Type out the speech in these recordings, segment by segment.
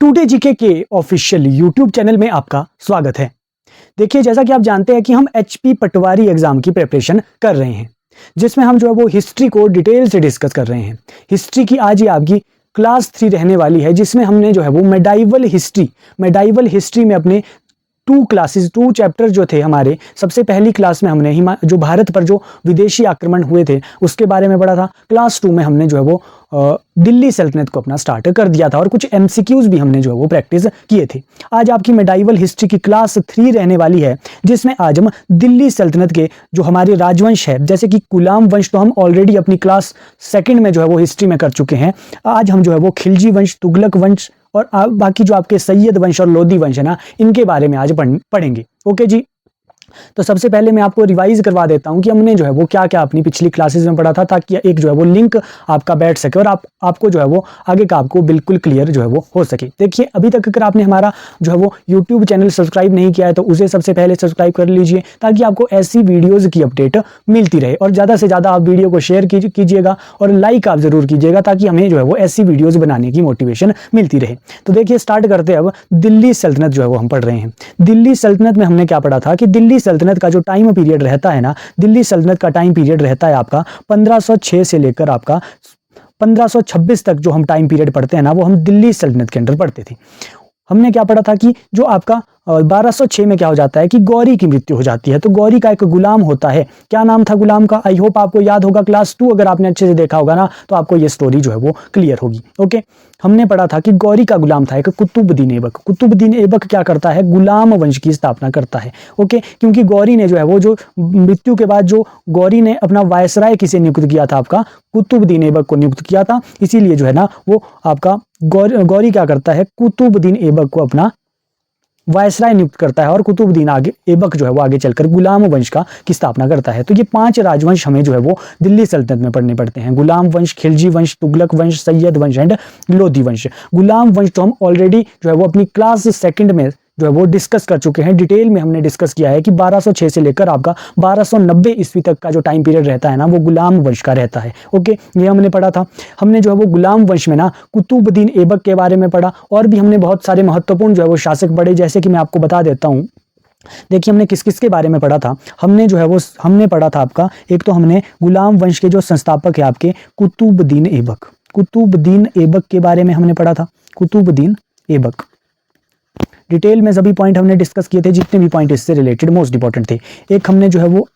Today GK के official YouTube channel में आपका स्वागत है। देखिए, जैसा कि आप जानते हैं कि हम एचपी पटवारी एग्जाम की प्रिपरेशन कर रहे हैं, जिसमें हम जो है वो हिस्ट्री को डिटेल से डिस्कस कर रहे हैं। हिस्ट्री की आज ये आपकी क्लास 3 रहने वाली है, जिसमें हमने जो है वो मेडाइवल हिस्ट्री में अपने 2 चैप्टर जो थे हमारे, सबसे पहली क्लास में हमने जो भारत पर जो विदेशी आक्रमण हुए थे उसके बारे में पढ़ा था। क्लास 2 में हमने जो है वो दिल्ली सल्तनत को अपना स्टार्ट कर दिया था और कुछ एमसीक्यूज भी हमने जो है वो प्रैक्टिस किए थे। आज आपकी मेडाइवल हिस्ट्री की क्लास 3 रहने वाली है, जिसमें आज हम दिल्ली सल्तनत के जो हमारे राजवंश है, जैसे कि गुलाम वंश तो हम ऑलरेडी अपनी क्लास 2 में जो है वो हिस्ट्री में कर चुके हैं। आज हम जो है वो खिलजी वंश, तुगलक वंश और बाकी जो आपके सैयद वंश और लोधी वंश है ना, इनके बारे में आज पढ़ेंगे। ओके जी, तो सबसे पहले मैं आपको रिवाइज करवा देता हूं कि हमने जो है वो क्या क्या अपनी पिछली क्लासेस में पढ़ा था, ताकि एक जो है वो लिंक आपका बैठ सके और आपको जो है वो आगे का आपको बिल्कुल क्लियर जो है वो हो सके। देखिए, अभी तक अगर आपने हमारा जो है वो यूट्यूब चैनल सब्सक्राइब नहीं किया है तो उसे सबसे पहले सब्सक्राइब कर लीजिए, ताकि आपको ऐसी वीडियोज की अपडेट मिलती रहे। और ज़्यादा से ज़्यादा आप वीडियो को शेयर कीजिएगा और लाइक आप ज़रूर कीजिएगा, ताकि हमें जो है वो ऐसी वीडियोज बनाने की मोटिवेशन मिलती रहे। तो देखिए, स्टार्ट करते हैं। अब दिल्ली सल्तनत जो है वो हम पढ़ रहे हैं। दिल्ली सल्तनत में हमने क्या पढ़ा था कि दिल्ली सल्तनत का जो टाइम पीरियड रहता है ना, दिल्ली सल्तनत का टाइम पीरियड रहता है आपका 1506 से लेकर आपका 1526 तक। जो हम टाइम पीरियड पढ़ते हैं ना, वो हम दिल्ली सल्तनत के अंदर पढ़ते थे। हमने क्या पढ़ा था कि जो आपका 1206 में क्या हो जाता है कि गौरी की मृत्यु हो जाती है। तो गौरी का एक गुलाम होता है, क्या नाम था गुलाम का? आई होप आपको याद होगा। क्लास 2 अगर आपने अच्छे से देखा होगा ना, तो आपको ये स्टोरी जो है वो क्लियर होगी। ओके, हमने पढ़ा था कि गौरी का गुलाम था एक कुतुबुद्दीन ऐबक। कुतुबुद्दीन ऐबक क्या करता है? गुलाम वंश की स्थापना करता है। ओके, क्योंकि गौरी ने जो है वो, जो मृत्यु के बाद जो गौरी ने अपना वायसराय किसे नियुक्त किया था? आपका कुतुबुद्दीन ऐबक को नियुक्त किया था। इसीलिए जो है ना वो आपका गौरी क्या करता है? कुतुबुद्दीन ऐबक को अपना वायसराय नियुक्त करता है और कुतुबुद्दीन ऐबक जो है वो आगे चलकर गुलाम वंश की स्थापना करता है। तो ये 5 राजवंश हमें जो है वो दिल्ली सल्तनत में पढ़ने पड़ते हैं: गुलाम वंश, खिलजी वंश, तुगलक वंश, सैयद वंश एंड लोधी वंश। गुलाम वंश तो हम ऑलरेडी जो है वो अपनी क्लास 2 में जो है वो डिस्कस कर चुके हैं। डिटेल में हमने डिस्कस किया है कि 1206 से लेकर आपका 1290 ईस्वी तक का जो टाइम पीरियड रहता है ना, वो गुलाम वंश का रहता है। ओके, ये हमने पढ़ा था। हमने जो है वो गुलाम वंश में ना कुतुबुद्दीन ऐबक के बारे में पढ़ा, और भी हमने बहुत सारे महत्वपूर्ण जो है वो शासक पढ़े, जैसे कि मैं आपको बता देता हूँ। देखिए, हमने किस किस के बारे में पढ़ा था। हमने जो है वो हमने पढ़ा था आपका, एक तो हमने गुलाम वंश के जो संस्थापक है आपके कुतुबुद्दीन ऐबक के बारे में हमने पढ़ा था। कुतुबुद्दीन ऐबक डिटेल में सभी पॉइंट हमने डिस्कस किए थे, जितने भी पॉइंट इससे रिलेटेड मोस्ट इंपॉर्टेंट थे। एक हमने जो है वो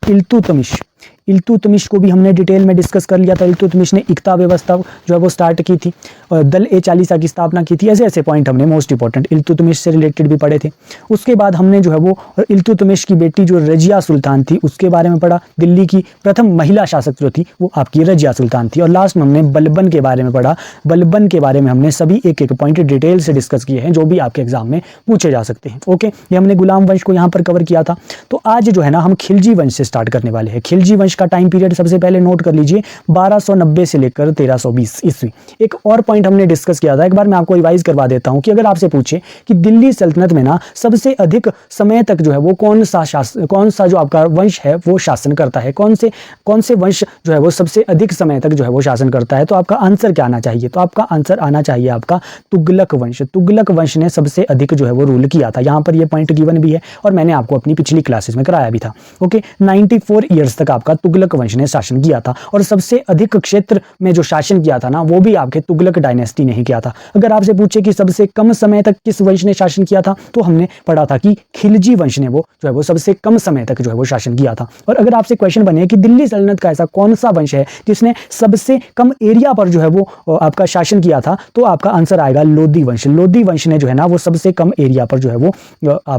इल्तुतमिश को भी हमने डिटेल में डिस्कस कर लिया था। इल्तुतमिश ने इक्ता व्यवस्था जो है वो स्टार्ट की थी और दल-ए-चालीसा की स्थापना की थी। ऐसे ऐसे पॉइंट हमने मोस्ट इंपॉर्टेंट इल्तुतमिश से रिलेटेड भी पढ़े थे। उसके बाद हमने जो है वो इल्तुतमिश की बेटी जो रजिया सुल्तान थी उसके बारे में पढ़ा। दिल्ली की प्रथम महिला शासक जो थी वो आपकी रजिया सुल्तान थी। और लास्ट में हमने बलबन के बारे में पढ़ा। बलबन के बारे में हमने सभी एक एक पॉइंट डिटेल से डिस्कस किए हैं, जो भी आपके एग्जाम में पूछे जा सकते हैं। ओके, ये हमने गुलाम वंश को यहाँ पर कवर किया था। तो आज जो है ना हम खिलजी वंश से स्टार्ट करने वाले हैं। खिलजी वंश का टाइम पीरियड सबसे पहले नोट कर लीजिए, 1290 से लेकर 1320 ईस्वी। एक और पॉइंट हमने डिस्कस किया था, एक बार मैं आपको रिवाइज करवा देता हूं कि अगर आपसे पूछे कि दिल्ली सल्तनत में ना सबसे अधिक समय तक जो है वो कौन सा जो आपका वंश है वो शासन करता है, कौन से वंश जो है वो सबसे अधिक समय तक जो है वो शासन करता है, तो आपका आंसर क्या आना चाहिए? तो आपका आंसर आना चाहिए आपका तुगलक वंश। तुगलक वंश ने सबसे अधिक जो है वो रूल किया था। यहाँ पर ये पॉइंट गिवन भी है और मैंने आपको अपनी पिछली क्लासेस में कराया भी था। ओके, 94 ईयर्स तक आपका तुगलक वंश ने शासन किया था, और सबसे अधिक क्षेत्र में जो शासन किया था ना, वो भी आपके तुगलक डायनेस्टी ने ही किया था। अगर आपसे पूछे कि सबसे कम समय तक किस वंश ने शासन किया था, तो हमने पढ़ा था कि खिलजी वंश ने वो जो है वो सबसे कम समय तक जो है वो शासन किया था। और अगर आपसे क्वेश्चन बने कि दिल्ली सल्तनत का ऐसा कौन सा वंश है जिसने सबसे कम एरिया पर जो है वो आपका शासन किया था, तो आपका आंसर आएगा लोधी वंश। लोधी वंश ने जो है ना वो सबसे कम एरिया पर जो है वो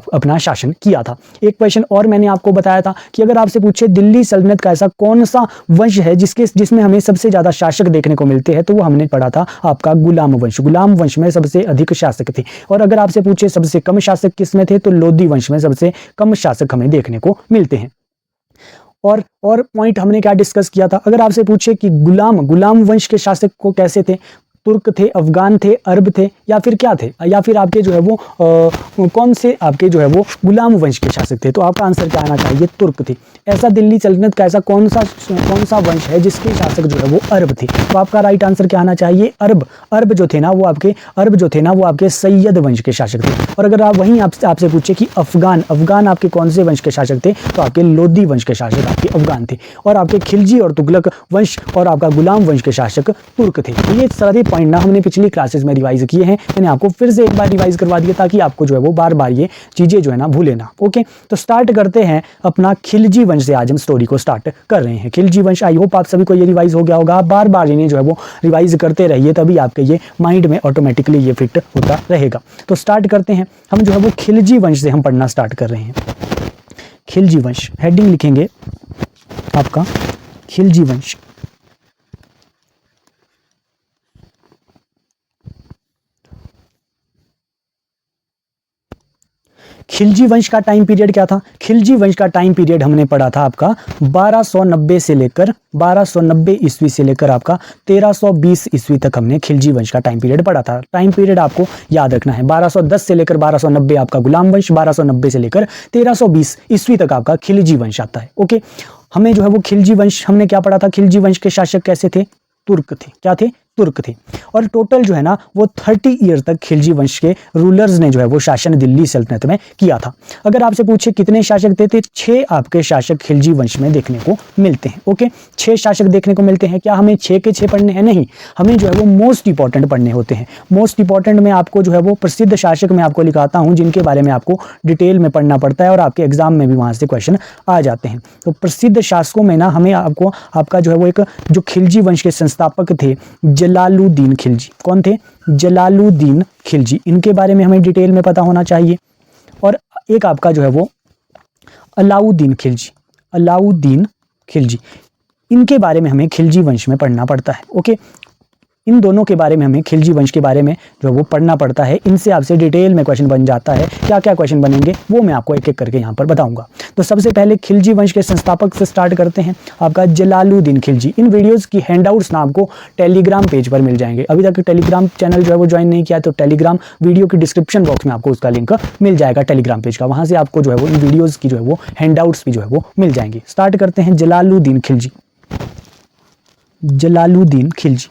अपना शासन किया था। एक क्वेश्चन और मैंने आपको बताया था कि अगर आपसे पूछे दिल्ली सल्तनत का ऐसा कौन सा वंश है जिसमें हमें सबसे ज्यादा शासक देखने को मिलते हैं, तो वो हमने पढ़ा था आपका गुलाम वंश। गुलाम वंश में सबसे अधिक शासक थे। और अगर आपसे पूछे सबसे कम शासक किसमें थे, तो लोधी वंश में सबसे कम शासक हमें देखने को मिलते हैं। और पॉइंट हमने क्या डिस्कस किया था, अगर आपसे पूछे कि गुलाम वंश के शासक को कैसे थे, तुर्क थे, अफगान थे, अरब थे, या फिर क्या थे, या फिर आपके जो है वो कौन से आपके जो है वो गुलाम वंश के शासक थे? तो आपका आंसर क्या आना चाहिए? तुर्क थे। ऐसा दिल्ली सल्तनत का ऐसा कौन सा वंश है जिसके शासक जो है वो अरब थे? तो आपका राइट आंसर क्या आना चाहिए? अरब। अरब जो थे ना वो आपके सैयद वंश के शासक थे। और अगर आप वहीं आपसे पूछे कि अफगान आपके कौन से वंश के शासक थे, तो आपके लोदी वंश के शासक आपके अफगान थे। और आपके खिलजी और तुगलक वंश और आपका गुलाम वंश के शासक तुर्क थे। तो ये सारे पॉइंट ना हमने पिछली क्लासेस में रिवाइज किए हैं, मैंने आपको फिर से एक बार रिवाइज करवा दिया ताकि आपको जो है वो बार बार ये चीजें जो है ना भूले ना। ओके, तो स्टार्ट करते हैं अपना खिलजी वंश से। आज हम स्टोरी को स्टार्ट कर रहे हैं। खिलजी वंश, आई होप आप सभी को ये रिवाइज हो गया होगा। आप बार बार इन्हें जो है वो रिवाइज करते रहिए, तभी आपके ये माइंड में ऑटोमेटिकली ये फिट होता रहेगा। तो स्टार्ट करते हैं हम जो है वो खिलजी वंश से हम पढ़ना स्टार्ट कर रहे हैं। खिलजी वंश, हेडिंग लिखेंगे आपका खिलजी वंश। खिलजी वंश का टाइम पीरियड क्या था? खिलजी वंश का टाइम पीरियड हमने पढ़ा था आपका 1290 से लेकर 1290 ईस्वी से लेकर आपका 1320 ईस्वी तक हमने खिलजी वंश का टाइम पीरियड पढ़ा था। टाइम पीरियड आपको याद रखना है, 1210 से लेकर 1290 आपका गुलाम वंश, 1290 से लेकर 1320 ईस्वी तक आपका खिलजी वंश आता है। ओके, हमें जो है वो खिलजी वंश हमने क्या पढ़ा था? खिलजी वंश के शासक कैसे थे? तुर्क थे। क्या थे? तुर्क थे। और टोटल जो है ना वो 30 ईयर तक खिलजी वंश के रूलर्स ने जो है वो शासन दिल्ली सल्तनत में किया था। अगर आपसे पूछे कितने शासक थे, 6 आपके शासक खिलजी वंश में देखने को मिलते हैं। ओके, 6 शासक देखने को मिलते हैं। क्या हमें 6 के 6 पढ़ने हैं? नहीं, हमें जो है वो मोस्ट इंपॉर्टेंट पढ़ने होते हैं। मोस्ट इंपॉर्टेंट में आपको जो है वो प्रसिद्ध शासक मैं आपको लिखाता हूँ जिनके बारे में आपको डिटेल में पढ़ना पड़ता है और आपके एग्जाम में भी वहां से क्वेश्चन आ जाते हैं। तो प्रसिद्ध शासकों में ना हमें आपको आपका जो है वो एक जो खिलजी वंश के संस्थापक थे जलालुद्दीन खिलजी। कौन थे? जलालुद्दीन खिलजी। इनके बारे में हमें डिटेल में पता होना चाहिए। और एक आपका जो है वो अलाउद्दीन खिलजी। अलाउद्दीन खिलजी, इनके बारे में हमें खिलजी वंश में पढ़ना पड़ता है। ओके, इन दोनों के बारे में हमें खिलजी वंश के बारे में जो है वो पढ़ना पड़ता है। इनसे आपसे डिटेल में क्वेश्चन बन जाता है। क्या क्या क्वेश्चन बनेंगे वो मैं आपको एक एक करके यहाँ पर बताऊंगा। तो सबसे पहले खिलजी वंश के संस्थापक से स्टार्ट करते हैं, आपका जलालुद्दीन खिलजी। इन वीडियोस की हैंडआउट्स ना आपको टेलीग्राम पेज पर मिल जाएंगे। अभी तक टेलीग्राम चैनल जो है वो ज्वाइन नहीं किया तो टेलीग्राम वीडियो की डिस्क्रिप्शन बॉक्स में आपको उसका लिंक मिल जाएगा टेलीग्राम पेज का। वहां से आपको जो है वो इन वीडियोज की जो है वो हैंडआउट्स भी जो है वो मिल जाएंगे। स्टार्ट करते हैं जलालुद्दीन खिलजी। जलालुद्दीन खिलजी,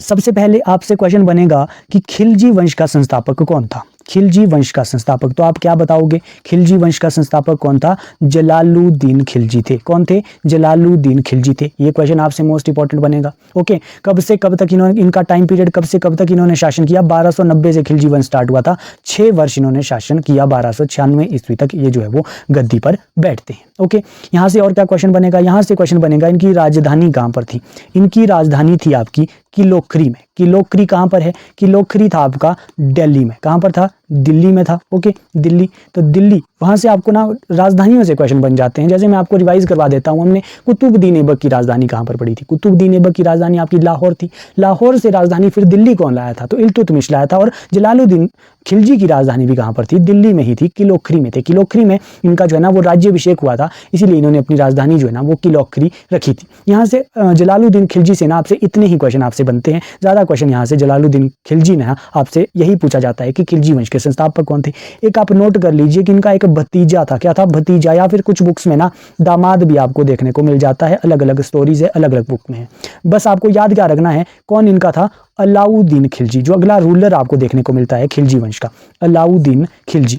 सबसे पहले आपसे क्वेश्चन बनेगा कि खिलजी वंश का संस्थापक कौन था? खिलजी वंश का संस्थापक, तो आप क्या बताओगे? खिलजी वंश का संस्थापक कौन था? जलालुद्दीन खिलजी थे। कौन थे? जलालुद्दीन खिलजी थे। ये क्वेश्चन आपसे मोस्ट इंपॉर्टेंट बनेगा। ओके, कब से कब तक इन्होंने, इनका टाइम पीरियड कब से कब तक इन्होंने शासन किया? 1290 से खिलजी वंश स्टार्ट हुआ था, 6 वर्ष इन्होंने शासन किया, 1296 ईस्वी तक ये जो है वो गद्दी पर बैठते हैं। ओके, यहाँ से और क्या क्वेश्चन बनेगा? यहाँ से क्वेश्चन बनेगा इनकी राजधानी कहाँ पर थी? इनकी राजधानी थी आपकी किलोखरी में। किलोखरी कहाँ पर है? किलोखरी था आपका दिल्ली में। कहाँ पर था? दिल्ली में था। ओके, दिल्ली, तो दिल्ली, वहां से आपको ना राजधानियों से क्वेश्चन बन जाते हैं। जैसे मैं आपको रिवाइज करवा देता हूँ, हमने कुतुबुद्दीन ऐबक की राजधानी कहाँ पर पड़ी थी? कुतुबुद्दीन ऐबक की राजधानी आपकी लाहौर थी। लाहौर से राजधानी फिर दिल्ली कौन लाया था? तो इल्तुतमिश लाया था। और जलालुद्दीन खिलजी की राजधानी भी कहाँ पर थी? दिल्ली में ही थी, किलोखरी में थे। किलोखरी में इनका जो है ना वो राज्याभिषेक हुआ था, इसीलिए इन्होंने अपनी राजधानी जो है ना वो किलोखरी रखी थी। यहाँ से जलालुद्दीन खिलजी से ना आपसे इतने ही क्वेश्चन आपसे बनते हैं। ज्यादा क्वेश्चन यहाँ से जलालुद्दीन खिलजी ने आपसे यही पूछा जाता है कि खिलजी वंश के संस्थापक कौन थे। एक आप नोट कर लीजिए कि इनका एक भतीजा था। क्या था? भतीजा, या फिर कुछ बुक्स में ना दामाद भी आपको देखने को मिल जाता है। अलग अलग स्टोरीज है, अलग अलग बुक में है। बस आपको याद क्या रखना है, कौन इनका था? अलाउद्दीन खिलजी। जो अगला रूलर आपको देखने को मिलता है खिलजी वंश का, अलाउद्दीन खिलजी।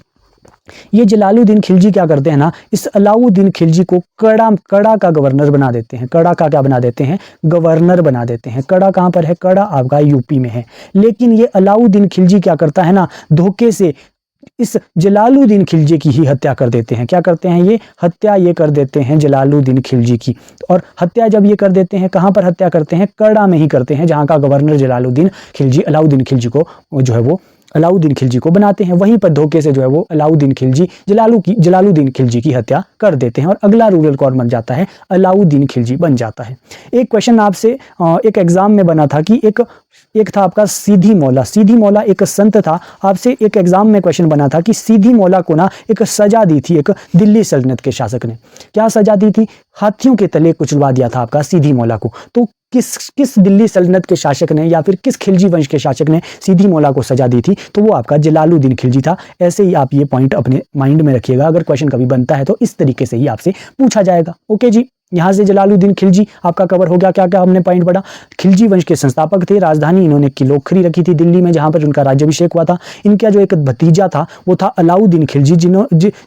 ये जलालुद्दीन खिलजी क्या करते हैं ना, इस अलाउद्दीन खिलजी को कड़ा का गवर्नर बना देते हैं। कड़ा का क्या बना देते हैं? गवर्नर बना देते हैं। कड़ा कहाँ पर है? कड़ा आपका यूपी में है। लेकिन ये अलाउद्दीन खिलजी क्या करता है ना, धोखे से इस जलालुद्दीन खिलजी की ही हत्या कर देते हैं। क्या करते हैं? ये हत्या ये कर देते हैं जलालुद्दीन खिलजी की। और हत्या जब ये कर देते हैं, कहाँ पर हत्या करते हैं? कड़ा में ही करते हैं, जहाँ का गवर्नर जलालुद्दीन खिलजी अलाउद्दीन खिलजी को जो है वो अलाउद्दीन खिलजी को बनाते हैं। वहीं पर धोखे से जो है वो अलाउद्दीन खिलजी जलालुद्दीन खिलजी की हत्या कर देते हैं और अगला रूलर कौन बन जाता है? अलाउद्दीन खिलजी बन जाता है। एक क्वेश्चन आपसे एक एग्जाम में बना था कि एक था आपका सीधी मौला। सीधी मौला एक संत था। आपसे एक एग्जाम में क्वेश्चन बना था कि सीधी मौला को ना एक सजा दी थी एक दिल्ली सल्तनत के शासक ने। क्या सजा दी थी? हाथियों के तले कुचलवा दिया था आपका सीधी मौला को। तो किस दिल्ली सल्तनत के शासक ने या फिर किस खिलजी वंश के शासक ने सीधी मौला को सजा दी थी? तो वो आपका जलालुद्दीन खिलजी था। ऐसे ही आप ये पॉइंट अपने माइंड में रखिएगा, अगर क्वेश्चन कभी बनता है तो इस तरीके से ही आपसे पूछा जाएगा। ओके जी, यहाँ से जलालुद्दीन खिलजी आपका कवर हो गया। क्या क्या हमने पॉइंट पढ़ा? खिलजी वंश के संस्थापक थे। राजधानी इन्होंने किलोखरी रखी थी दिल्ली में, जहां पर उनका राज्याभिषेक हुआ था। इनका जो एक भतीजा था वो था अलाउद्दीन खिलजी,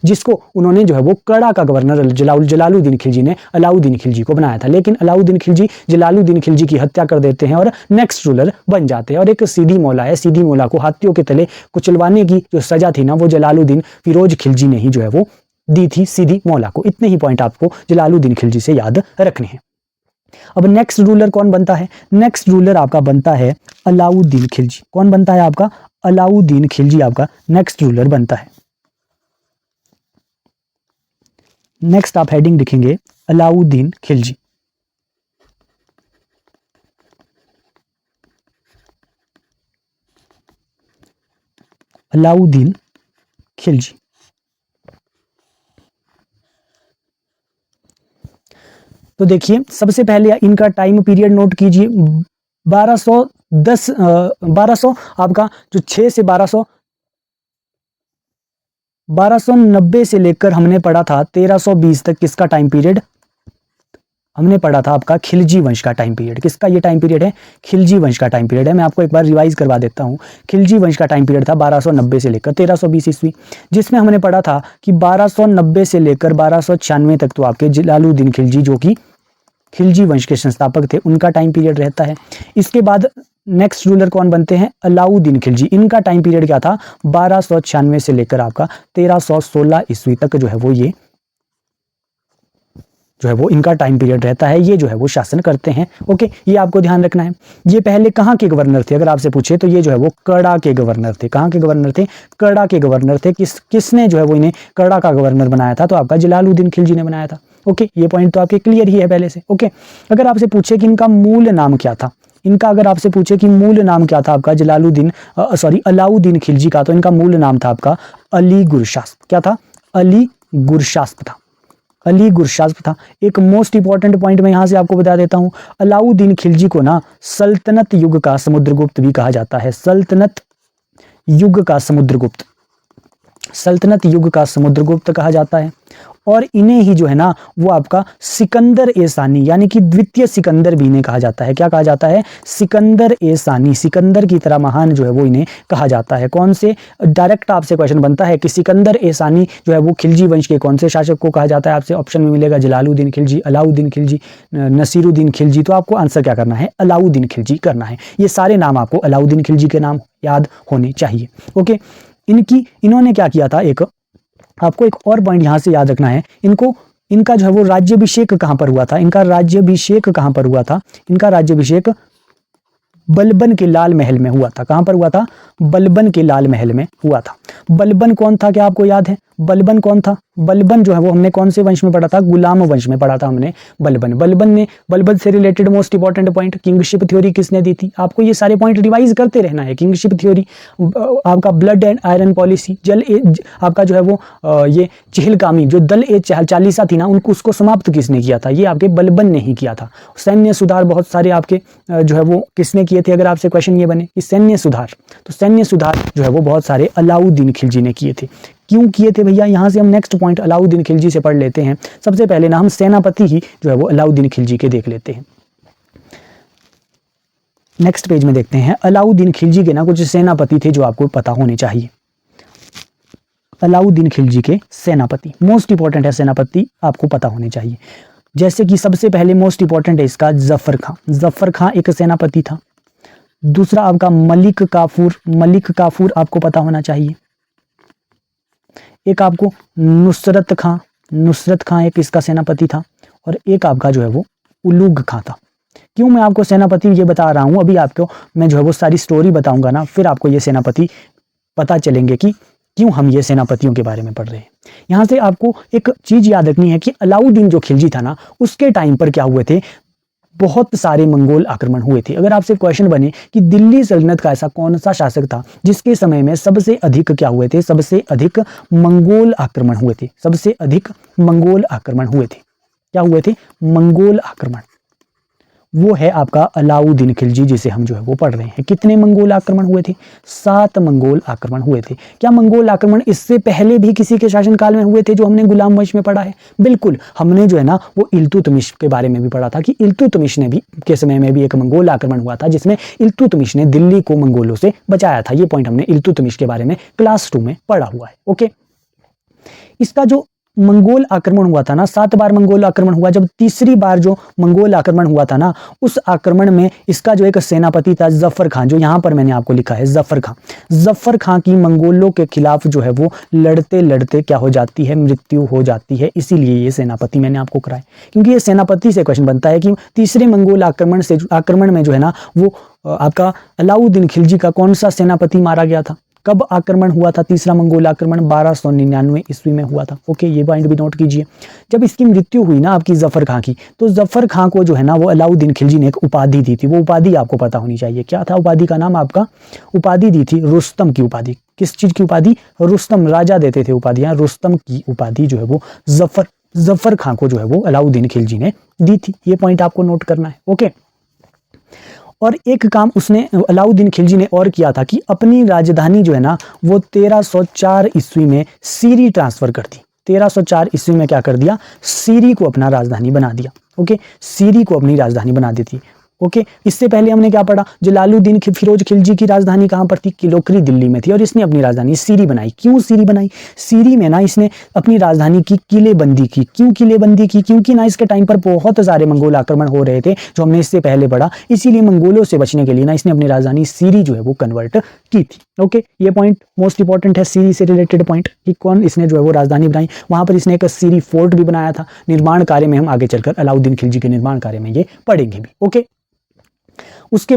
जिसको उन्होंने जो है वो कड़ा का गवर्नर जलालुद्दीन खिलजी ने अलाउद्दीन खिलजी को बनाया था। लेकिन अलाउद्दीन खिलजी जलालुद्दीन खिलजी की हत्या कर देते हैं और नेक्स्ट रूलर बन जाते हैं। और एक सीधी मौला है, सीधी मौला को हाथियों के तले कुचलवाने की जो सजा थी ना, वो जलालुद्दीन फिरोज खिलजी ने ही जो है वो दी थी सीधी मौला को। इतने ही पॉइंट आपको जलालुद्दीन खिलजी से याद रखने हैं। अब नेक्स्ट रूलर कौन बनता है? नेक्स्ट रूलर आपका बनता है अलाउद्दीन खिलजी। कौन बनता है आपका? अलाउद्दीन खिलजी आपका नेक्स्ट रूलर बनता है। नेक्स्ट आप हेडिंग लिखेंगे अलाउद्दीन खिलजी। अलाउद्दीन खिलजी। तो देखिए सबसे पहले इनका टाइम पीरियड नोट कीजिए। 1200 आपका जो 6 से 1290 से लेकर हमने पढ़ा था 1320 तक, किसका टाइम पीरियड हमने पढ़ा था? आपका खिलजी वंश का टाइम पीरियड। किसका ये टाइम पीरियड है? खिलजी वंश का टाइम पीरियड है। मैं आपको एक बार रिवाइज करवा देता हूँ। खिलजी वंश का टाइम पीरियड था 1290 से लेकर 1320 ईस्वी, जिसमें हमने पढ़ा था कि 1290 से लेकर 1296 तक तो आपके जलालुद्दीन खिलजी, जो कि खिलजी वंश के संस्थापक थे, उनका टाइम पीरियड रहता है। इसके बाद नेक्स्ट रूलर कौन बनते हैं? अलाउद्दीन खिलजी। इनका टाइम पीरियड क्या था? 1296 से लेकर आपका 1316 ईस्वी तक जो है वो ये जो है वो इनका टाइम पीरियड रहता है। ये जो है वो शासन करते हैं। ओके, ये आपको ध्यान रखना है। ये पहले कहाँ के गवर्नर थे अगर आपसे पूछे तो ये जो है वो कड़ा के गवर्नर थे। कहाँ के गवर्नर थे? कड़ा के गवर्नर थे। किसने जो है वो इन्हें कड़ा का गवर्नर बनाया था? तो आपका जलालुद्दीन खिलजी ने बनाया था। ओके, ये पॉइंट तो आपके क्लियर ही है पहले से। ओके, अगर आपसे पूछे कि इनका मूल नाम क्या था, इनका अगर आपसे पूछे कि मूल नाम क्या था आपका अलाउद्दीन खिलजी का, तो इनका मूल नाम था आपका अली गुरशास्प। क्या था? अली गुरशास्प था। अली गुरशास्प था। एक मोस्ट इंपॉर्टेंट पॉइंट मैं यहां से आपको बता देता हूं, अलाउद्दीन खिलजी को ना सल्तनत युग का समुद्रगुप्त भी कहा जाता है। सल्तनत युग का समुद्रगुप्त, सल्तनत युग का समुद्रगुप्त कहा जाता है। और इन्हें ही जो है ना वो आपका सिकंदर ए सानी यानी कि द्वितीय सिकंदर भी इन्हें कहा जाता है। क्या कहा जाता है? सिकंदर ए सानी। सिकंदर की तरह महान जो है वो इन्हें कहा जाता है। कौन से? डायरेक्ट आपसे क्वेश्चन बनता है कि सिकंदर ए सानी जो है वो खिलजी वंश के कौन से शासक को कहा जाता है? आपसे ऑप्शन में मिलेगा जलालुद्दीन खिलजी, अलाउद्दीन खिलजी, नसीरुद्दीन खिलजी। तो आपको आंसर क्या करना है? अलाउद्दीन खिलजी करना है। ये सारे नाम आपको अलाउद्दीन खिलजी के नाम याद होने चाहिए। ओके, इन्होंने क्या किया था? आपको एक और पॉइंट यहां से याद रखना है। इनका जो है वो राज्याभिषेक कहां पर हुआ था? इनका राज्याभिषेक कहां पर हुआ था? इनका राज्याभिषेक बलबन के लाल महल में हुआ था। कहां पर हुआ था? बलबन के लाल महल में हुआ था। बलबन कौन था? क्या आपको याद है? बलबन कौन था? बलबन जो है वो हमने कौन से वंश में पढ़ा था? गुलाम वंश में पढ़ा था हमने बलबन से related most important point, kingship theory किसने दी थी? आपको ये सारे पॉइंट रिवाइज करते रहना है। किंगशिप थ्योरी, आपका ब्लड एंड आयरन पॉलिसी, आपका जो है वो ये चहलकामी जो दल ए चालीसा थी ना, उसको समाप्त किसने किया था? ये आपके बलबन ने ही किया था। सैन्य सुधार बहुत सारे आपके जो है वो किसने किए थे? अगर आपसे क्वेश्चन ये बने कि सैन्य सुधार, तो सैन्य सुधार जो है वो बहुत सारे अलाउद्दीन खिलजी ने किए थे। क्यों किए थे भैया? यहां से हम नेक्स्ट पॉइंट अलाउद्दीन खिलजी से पढ़ लेते हैं। सबसे पहले ना हम सेनापति ही जो है वो अलाउद्दीन खिलजी के देख लेते हैं। नेक्स्ट पेज में देखते हैं अलाउद्दीन खिलजी के ना कुछ सेनापति थे जो आपको पता होने चाहिए। अलाउद्दीन खिलजी के सेनापति मोस्ट इंपॉर्टेंट है, सेनापति आपको पता होने चाहिए। जैसे कि सबसे पहले मोस्ट इंपॉर्टेंट है इसका जफर खां। जफर खां एक सेनापति था। दूसरा आपका मलिक काफूर आपको पता होना चाहिए। एक आपको नुसरत खां एक इसका सेनापति था। और एक आपका जो है वो उलूग खां था। क्यों मैं आपको सेनापति ये बता रहा हूं? अभी आपको मैं जो है वो सारी स्टोरी बताऊंगा ना, फिर आपको ये सेनापति पता चलेंगे कि क्यों हम ये सेनापतियों के बारे में पढ़ रहे हैं। यहाँ से आपको एक चीज याद रखनी है कि अलाउद्दीन जो खिलजी था ना, उसके टाइम पर क्या हुए थे, बहुत सारे मंगोल आक्रमण हुए थे। अगर आपसे क्वेश्चन बने कि दिल्ली सल्तनत का ऐसा कौन सा शासक था जिसके समय में सबसे अधिक क्या हुए थे, सबसे अधिक मंगोल आक्रमण हुए थे, सबसे अधिक मंगोल आक्रमण हुए थे, क्या हुए थे, मंगोल आक्रमण, वो है आपका अलाउद्दीन खिलजी, जिसे हम जो है वो पढ़ रहे हैं। कितने मंगोल आक्रमण हुए थे, 7 मंगोल आक्रमण हुए थे। क्या मंगोल आक्रमण इससे पहले भी किसी के शासनकाल में हुए थे जो हमने गुलाम वंश में पढ़ा है? बिल्कुल, हमने जो है ना वो इल्तुतमिश के बारे में भी पढ़ा था कि इल्तुतमिश ने भी के समय में भी एक मंगोल आक्रमण हुआ था जिसमें इल्तुतमिश ने दिल्ली को मंगोलों से बचाया था। ये पॉइंट हमने इल्तुतमिश के बारे में क्लास 2 में पढ़ा हुआ है। ओके, इसका जो मंगोल आक्रमण हुआ था ना, 7 बार मंगोल आक्रमण हुआ। जब तीसरी बार जो मंगोल आक्रमण हुआ था ना, उस आक्रमण में इसका जो एक सेनापति था जफर खान, जो यहाँ पर मैंने आपको लिखा है जफर खान, जफर खान की मंगोलों के खिलाफ जो है वो लड़ते लड़ते क्या हो जाती है, मृत्यु हो जाती है। इसीलिए ये सेनापति मैंने आपको कराया, क्योंकि ये सेनापति से क्वेश्चन बनता है कि तीसरे मंगोल आक्रमण में जो है ना वो आपका अलाउद्दीन खिलजी का कौन सा सेनापति मारा गया था। कब आक्रमण हुआ था तीसरा मंगोल आक्रमण? 1299 ईस्वी में हुआ था। ओके, ये पॉइंट भी नोट कीजिए। जब इसकी मृत्यु हुई ना आपकी जफर खां की, तो जफर खां को जो है ना वो अलाउद्दीन खिलजी ने एक उपाधि दी थी। वो उपाधि आपको पता होनी चाहिए, क्या था उपाधि का नाम? आपका उपाधि दी थी रुस्तम की उपाधि। किस चीज की उपाधि? रुस्तम, राजा देते थे उपाधियां। रुस्तम की उपाधि जो है वो जफर खां को जो है वो अलाउद्दीन खिलजी ने दी थी। ये पॉइंट आपको नोट करना है। ओके, और एक काम उसने अलाउद्दीन खिलजी ने और किया था कि अपनी राजधानी जो है ना वो 1304 ईस्वी में सीरी ट्रांसफर कर दी। 1304 ईस्वी में क्या कर दिया? सीरी को अपना राजधानी बना दिया। ओके, सीरी को अपनी राजधानी बना दी थी। ओके, इससे पहले हमने क्या पढ़ा? जलालुद्दीन फिरोज खिलजी की राजधानी कहां पर थी? किलोकरी दिल्ली में थी, और इसने अपनी राजधानी सीरी बनाई। क्यों सीरी बनाई? सीरी में ना इसने अपनी राजधानी की किलेबंदी की। क्यों किलेबंदी की? क्योंकि ना इसके टाइम पर बहुत सारे मंगोल आक्रमण हो रहे थे, जो हमने इससे पहले पढ़ा। इसीलिए मंगोलों से बचने के लिए ना इसने अपनी राजधानी सीरी जो है वो कन्वर्ट की थी। ओके, ये पॉइंट मोस्ट इंपॉर्टेंट है, सीरी से रिलेटेड पॉइंट, कि कौन इसने जो है वो राजधानी बनाई। वहां पर इसने एक सीरी फोर्ट भी बनाया था। निर्माण कार्य में हम आगे चलकर अलाउद्दीन खिलजी के निर्माण कार्य में ये पढ़ेंगे भी। ओके, उसके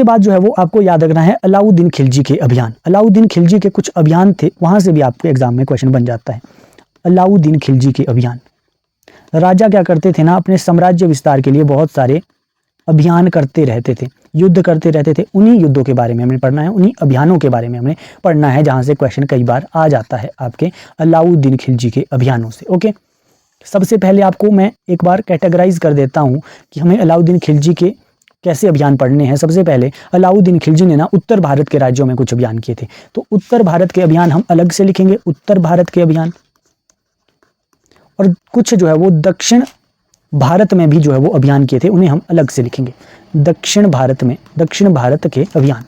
बाद जो है वो आपको याद रखना है अलाउद्दीन खिलजी के अभियान। अलाउद्दीन खिलजी के कुछ अभियान थे, वहां से भी आपके एग्जाम में क्वेश्चन बन जाता है। अलाउद्दीन खिलजी के अभियान, राजा क्या करते थे ना, अपने साम्राज्य विस्तार के लिए बहुत सारे अभियान करते रहते थे, युद्ध करते रहते थे। उन्हीं युद्धों के बारे में हमने पढ़ना है, उन्हीं अभियानों के बारे में हमने पढ़ना है, जहां से क्वेश्चन कई बार आ जाता है आपके अलाउद्दीन खिलजी के अभियानों से। ओके, सबसे पहले आपको मैं एक बार कैटेगराइज कर देता हूं कि हमें अलाउद्दीन खिलजी के कैसे अभियान पढ़ने हैं। सबसे पहले अलाउद्दीन खिलजी ने ना उत्तर भारत के राज्यों में कुछ अभियान किए थे, तो उत्तर भारत के अभियान हम अलग से लिखेंगे, उत्तर भारत के अभियान। और कुछ जो है वो दक्षिण भारत में भी जो है वो अभियान किए थे, उन्हें हम अलग से लिखेंगे। दक्षिण भारत के अभियान।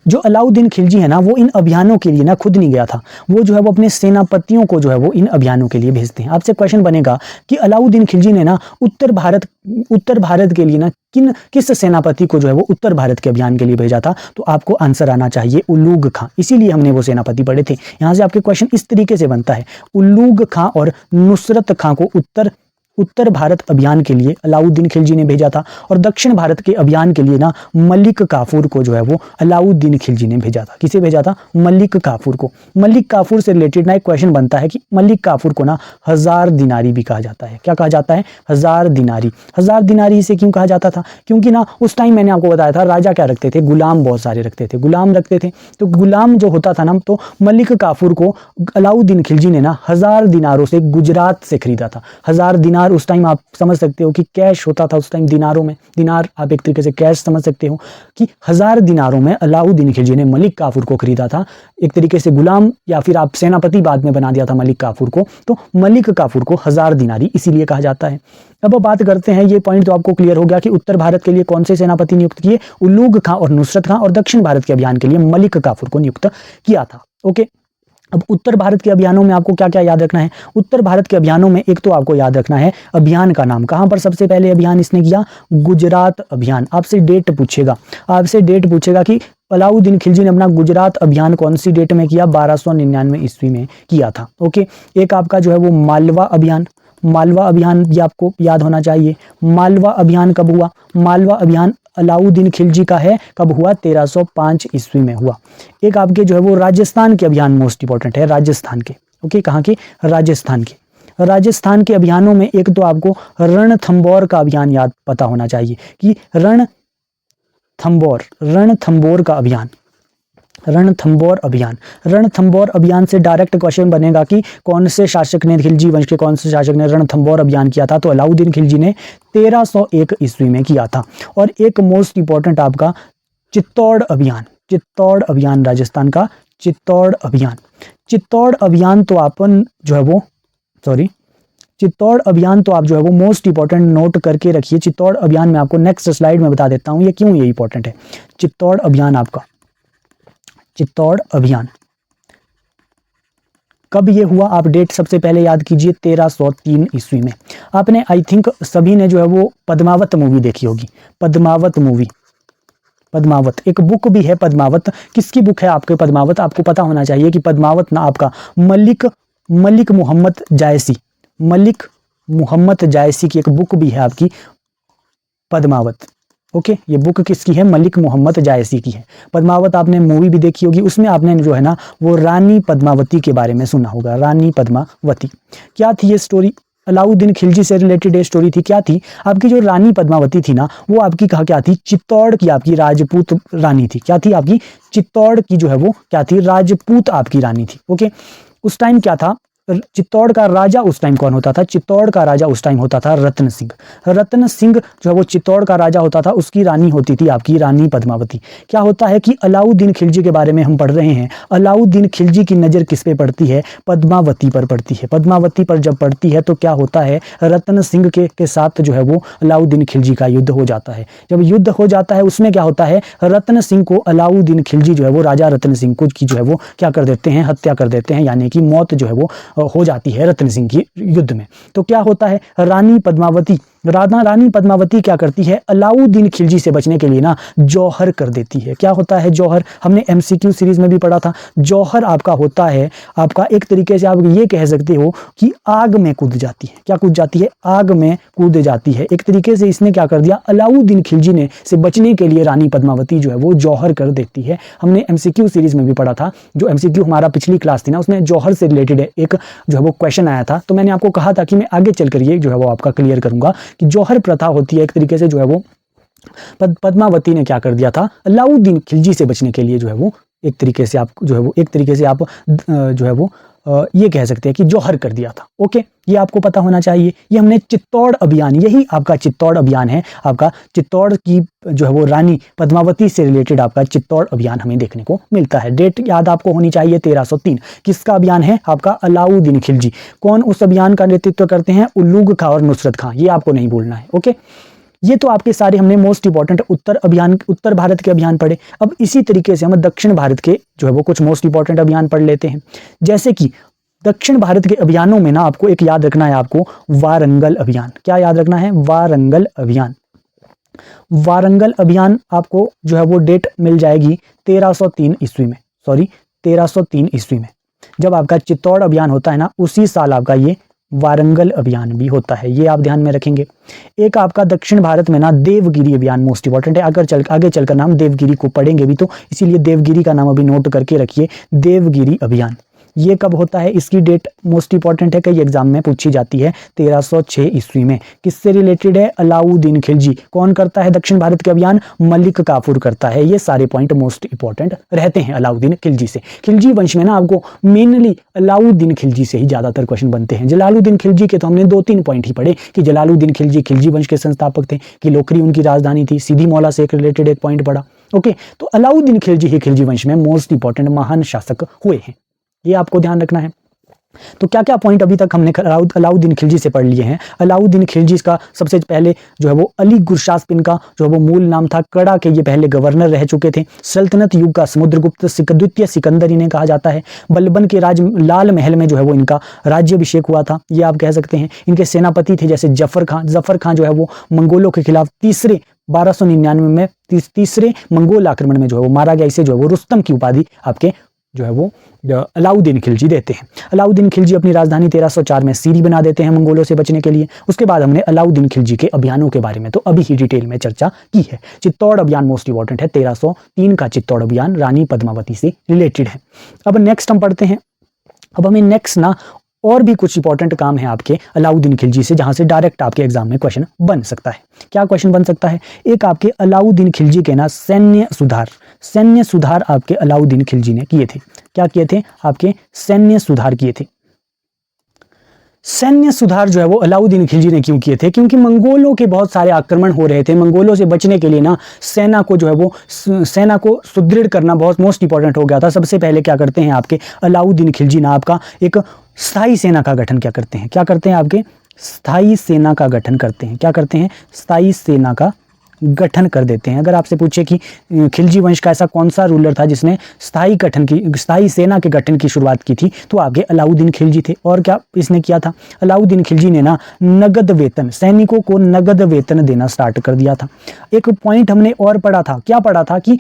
जो अलाउद्दीन खिलजी है ना वो इन अभियानों के लिए ना खुद नहीं गया था, वो जो है वो अपने सेनापतियों को जो है वो इन अभियानों के लिए भेजते हैं। आपसे क्वेश्चन बनेगा कि अलाउद्दीन खिलजी ने ना उत्तर भारत के लिए ना किस सेनापति को जो है वो उत्तर भारत के अभियान के लिए भेजा था? तो आपको आंसर आना चाहिए उल्लूग खां। इसीलिए हमने वो सेनापति पढ़े थे। यहां से आपके क्वेश्चन इस तरीके से बनता है, उल्लूग खां और नुसरत खां को उत्तर भारत अभियान के लिए अलाउद्दीन खिलजी ने भेजा था, और दक्षिण भारत के अभियान के लिए ना मलिक काफूर को जो है वो अलाउद्दीन खिलजी ने भेजा था। किसे भेजा था? मलिक काफूर को। मलिक काफूर से रिलेटेड ना एक क्वेश्चन बनता है कि मलिक काफूर को ना 1000 दिनारी भी कहा जाता है। क्या कहा जाता है? 1000 दिनारी। 1000 दिनारी इसे क्यों कहा जाता था? क्योंकि ना उस टाइम मैंने आपको बताया था राजा क्या रखते थे, गुलाम बहुत सारे रखते थे, गुलाम रखते थे। तो गुलाम जो होता था ना, तो मलिक काफूर को अलाउद्दीन खिलजी ने ना 1000 दिनारों से गुजरात से खरीदा था। 1000 दिनार उस टाइम आप समझ सकते हो कि कैश होता था उस टाइम दिनारों में। दिनार आप एक तरीके से कैश समझ सकते हो कि 1000 दिनारों में अलाउद्दीन खिलजी ने मलिक काफूर को खरीदा था। एक तरीके से गुलाम या फिर आप सेनापति बाद में बना दिया था मलिक काफूर को, तो मलिक काफूर को 1000 दिनारी इसीलिए कहा जाता है। अब बात करते हैं, ये पॉइंट तो आपको क्लियर हो गया कि उत्तर भारत के लिए कौन से सेनापति नियुक्त किए? उल्लूग खां और नुसरत खां, और दक्षिण भारत के अभियान के लिए मलिक काफूर को नियुक्त किया था। ओके, अब उत्तर भारत के अभियानों में आपको क्या क्या याद रखना है? उत्तर भारत के अभियानों में एक तो आपको याद रखना है अभियान का नाम। कहां पर सबसे पहले अभियान इसने किया? गुजरात अभियान। आपसे डेट पूछेगा कि अलाउद्दीन खिलजी ने अपना गुजरात अभियान कौन सी डेट में किया? 1299 ईस्वी में किया था। ओके, एक आपका जो है वो मालवा अभियान भी आपको याद होना चाहिए। मालवा अभियान कब हुआ? मालवा अभियान अलाउद्दीन खिलजी का है, कब हुआ? 1305 ईस्वी में हुआ। एक आपके जो है वो राजस्थान के अभियान मोस्ट इंपॉर्टेंट है, राजस्थान के। ओके, कहाँ के? राजस्थान के। राजस्थान के अभियानों में एक तो आपको रणथंबोर का अभियान याद पता होना चाहिए कि रणथंबोर का अभियान, रणथंबोर अभियान। रणथंबोर अभियान से डायरेक्ट क्वेश्चन बनेगा कि कौन से शासक ने, खिलजी वंश के कौन से शासक ने रणथंबोर अभियान किया था? तो अलाउद्दीन खिलजी ने 1301 ईस्वी में किया था। और एक मोस्ट इंपॉर्टेंट आपका चित्तौड़ अभियान, चित्तौड़ अभियान, राजस्थान का चित्तौड़ अभियान। चित्तौड़ अभियान तो अपन जो है वो चित्तौड़ अभियान तो आप जो है वो मोस्ट इंपॉर्टेंट नोट करके रखिए। चित्तौड़ अभियान में आपको नेक्स्ट स्लाइड में बता देता हूं ये क्यों ये इंपॉर्टेंट है। चित्तौड़ अभियान आपका, चित्तौड़ अभियान कब ये हुआ? आप डेट सबसे पहले याद कीजिए, 1303 ईस्वी में। आपने आई थिंक सभी ने जो है वो पद्मावत मूवी देखी होगी। पद्मावत मूवी, पद्मावत एक बुक भी है। पद्मावत किसकी बुक है आपके? पद्मावत आपको पता होना चाहिए कि पद्मावत ना आपका मलिक मोहम्मद जायसी, मलिक मोहम्मद जायसी की एक बुक भी है आपकी पद्मावत। ओके, ये बुक किसकी है? मलिक मोहम्मद जायसी की है। पद्मावत आपने मूवी भी देखी होगी, उसमें आपने जो है ना वो रानी पद्मावती के बारे में सुना होगा। रानी पद्मावती क्या थी ये स्टोरी? अलाउद्दीन खिलजी से रिलेटेड ये स्टोरी थी। क्या थी? आपकी जो रानी पद्मावती थी ना, वो आपकी कहा क्या थी? चित्तौड़ की आपकी राजपूत रानी थी। क्या थी? आपकी चित्तौड़ की जो है वो क्या थी? राजपूत आपकी रानी थी। ओके, उस टाइम क्या था? चित्तौड़ का राजा उस टाइम कौन होता था? चित्तौड़ का राजा उस टाइम होता था रतन सिंह। रतन सिंह जो है वो चित्तौड़ का राजा होता था, उसकी रानी होती थी आपकी रानी पद्मावती। क्या होता है कि अलाउद्दीन खिलजी के बारे में हम पढ़ रहे हैं। अलाउद्दीन खिलजी की नज़र किस पे पड़ती है? पद्मावती पर पड़ती है। पद्मावती पर जब पड़ती है तो क्या होता है? रतन सिंह के साथ जो है वो अलाउद्दीन खिलजी का युद्ध हो जाता है। जब युद्ध हो जाता है उसमें क्या होता है? रतन सिंह को अलाउद्दीन खिलजी जो है वो राजा रतन सिंह को की जो है वो क्या कर देते हैं? हत्या कर देते हैं, यानी कि मौत जो है वो हो जाती है रतन सिंह की युद्ध में। तो क्या होता है? रानी पद्मावती क्या करती है? अलाउद्दीन खिलजी से बचने के लिए ना जौहर कर देती है। क्या होता है जौहर? हमने एमसीक्यू सीरीज में भी पढ़ा था। जौहर आपका होता है आपका एक तरीके से आप ये कह सकते हो कि आग में कूद जाती है। क्या कूद जाती है? आग में कूद जाती है। एक तरीके से इसने क्या कर दिया? अलाउद्दीन खिलजी ने से बचने के लिए रानी पद्मावती जो है वो जौहर कर देती है। हमने एमसीक्यू सीरीज में भी पढ़ा था। जो एमसीक्यू हमारा पिछली क्लास थी ना, उसमें जौहर से रिलेटेड एक जो है वो क्वेश्चन आया था। तो मैंने आपको कहा था कि मैं आगे चलकर ये जो है वो आपका क्लियर करूंगा कि जौहर प्रथा होती है एक तरीके से जो है वो पद्मावती ने क्या कर दिया था? अलाउद्दीन खिलजी से बचने के लिए जो है वो एक तरीके से आप जो है वो एक तरीके से आप जो है वो ये कह सकते हैं कि जौहर कर दिया था। ओके, ये आपको पता होना चाहिए। ये हमने चित्तौड़ अभियान, यही आपका चित्तौड़ अभियान है। आपका चित्तौड़ की जो है वो रानी पद्मावती से रिलेटेड आपका चित्तौड़ अभियान हमें देखने को मिलता है। डेट याद आपको होनी चाहिए 1303। किसका अभियान है? आपका अलाउद्दीन खिलजी। कौन उस अभियान का नेतृत्व करते हैं? उल्लुग खां और नुसरत खां। ये आपको नहीं भूलना है। ओके, ये तो आपके सारे हमने मोस्ट इंपॉर्टेंट उत्तर भारत के अभियान पढ़े। अब इसी तरीके से हम दक्षिण भारत के जो है वो कुछ मोस्ट इंपॉर्टेंट अभियान पढ़ लेते हैं। जैसे कि दक्षिण भारत के अभियानों में ना आपको एक याद रखना है, आपको वारंगल अभियान। क्या याद रखना है? वारंगल अभियान। वारंगल अभियान आपको जो है वो डेट मिल जाएगी 1303 ईस्वी में। 1303 ईस्वी में जब आपका चित्तौड़ अभियान होता है ना, उसी साल आपका ये वारंगल अभियान भी होता है। ये आप ध्यान में रखेंगे। एक आपका दक्षिण भारत में ना देवगिरी अभियान मोस्ट इंपॉर्टेंट है। आगे चलकर नाम देवगिरी को पढ़ेंगे भी, तो इसीलिए देवगिरी का नाम अभी नोट करके रखिए। देवगिरी अभियान ये कब होता है? इसकी डेट मोस्ट इंपॉर्टेंट है, कई एग्जाम में पूछी जाती है। 1306 ईस्वी में। किससे रिलेटेड है? अलाउद्दीन खिलजी। कौन करता है दक्षिण भारत के अभियान? मलिक काफूर करता है। ये सारे पॉइंट मोस्ट इंपॉर्टेंट रहते हैं अलाउद्दीन खिलजी से। खिलजी वंश में ना आपको मेनली अलाउद्दीन खिलजी से ही ज्यादातर क्वेश्चन बनते हैं। जलालुद्दीन खिलजी के तो हमने 2-3 पॉइंट ही पढ़े कि जलालुद्दीन खिलजी खिलजी वंश के संस्थापक थे, कि लोकरी उनकी राजधानी थी। सीधी मौला से एक रिलेटेड एक पॉइंट पढ़ा। ओके, तो अलाउद्दीन खिलजी ही खिलजी वंश में मोस्ट इंपॉर्टेंट महान शासक हुए हैं। ये आपको ध्यान रखना है। तो क्या क्या पॉइंट अभी तक हमने अलाउद्दीन खिलजी से पढ़ लिए हैं। अलाउद्दीन खिलजी का सबसे पहले जो है वो अली गुरशास्प इनका जो है वो मूल नाम था। कड़ा के ये पहले गवर्नर रह चुके थे। सल्तनत युग का समुद्रगुप्त द्वितीय सिकंदर इन्हें कहा जाता है। बलबन के लाल महल में जो है वो इनका राज्याभिषेक हुआ था, ये आप कह सकते हैं। इनके सेनापति थे जैसे जफर खां जो है वो मंगोलों के खिलाफ 1299 में तीसरे मंगोल आक्रमण में जो है वो मारा गया। इसे जो है वो रुस्तम की उपाधि आपके जो है वो अलाउद्दीन खिलजी देते हैं। अलाउद्दीन खिलजी अपनी राजधानी 1304 में सीरी बना देते हैं मंगोलों से बचने के लिए। उसके बाद हमने अलाउद्दीन खिलजी के अभियानों के बारे में तो अभी ही डिटेल में चर्चा की है। चित्तौड़ अभियान मोस्ट इंपॉर्टेंट है, 1303 का चित्तौड़ अभियान रानी पद्मावती से रिलेटेड है। अब नेक्स्ट हम पढ़ते हैं। अब हमें नेक्स्ट ना और भी कुछ इंपॉर्टेंट काम है आपके अलाउद्दीन खिलजी से, जहां से डायरेक्ट आपके एग्जाम में क्वेश्चन बन सकता है। क्या क्वेश्चन बन सकता है? एक आपके अलाउद्दीन खिलजी के ना सैन्य सुधार आपके अलाउद्दीन खिलजी ने किए थे। क्या किए थे? आपके सैन्य सुधार किए थे। सैन्य सुधार जो है वो अलाउद्दीन खिलजी ने क्यों किए थे? क्योंकि मंगोलों के बहुत सारे आक्रमण हो रहे थे। मंगोलों से बचने के लिए ना सेना को जो है वो सेना को सुदृढ़ करना बहुत मोस्ट इंपॉर्टेंट हो गया था। सबसे पहले क्या करते हैं आपके अलाउद्दीन खिलजी ना आपका एक स्थायी सेना का गठन क्या करते हैं आपके स्थायी सेना का गठन करते हैं। क्या करते हैं? स्थायी सेना का गठन कर देते हैं। अगर आपसे पूछे कि खिलजी वंश का ऐसा कौन सा रूलर था जिसने स्थायी सेना के गठन की शुरुआत की थी, तो आपके अलाउद्दीन खिलजी थे। और क्या इसने किया था? अलाउद्दीन खिलजी ने ना नगद वेतन, सैनिकों को नगद वेतन देना स्टार्ट कर दिया था। एक पॉइंट हमने और पढ़ा था। क्या पढ़ा था? कि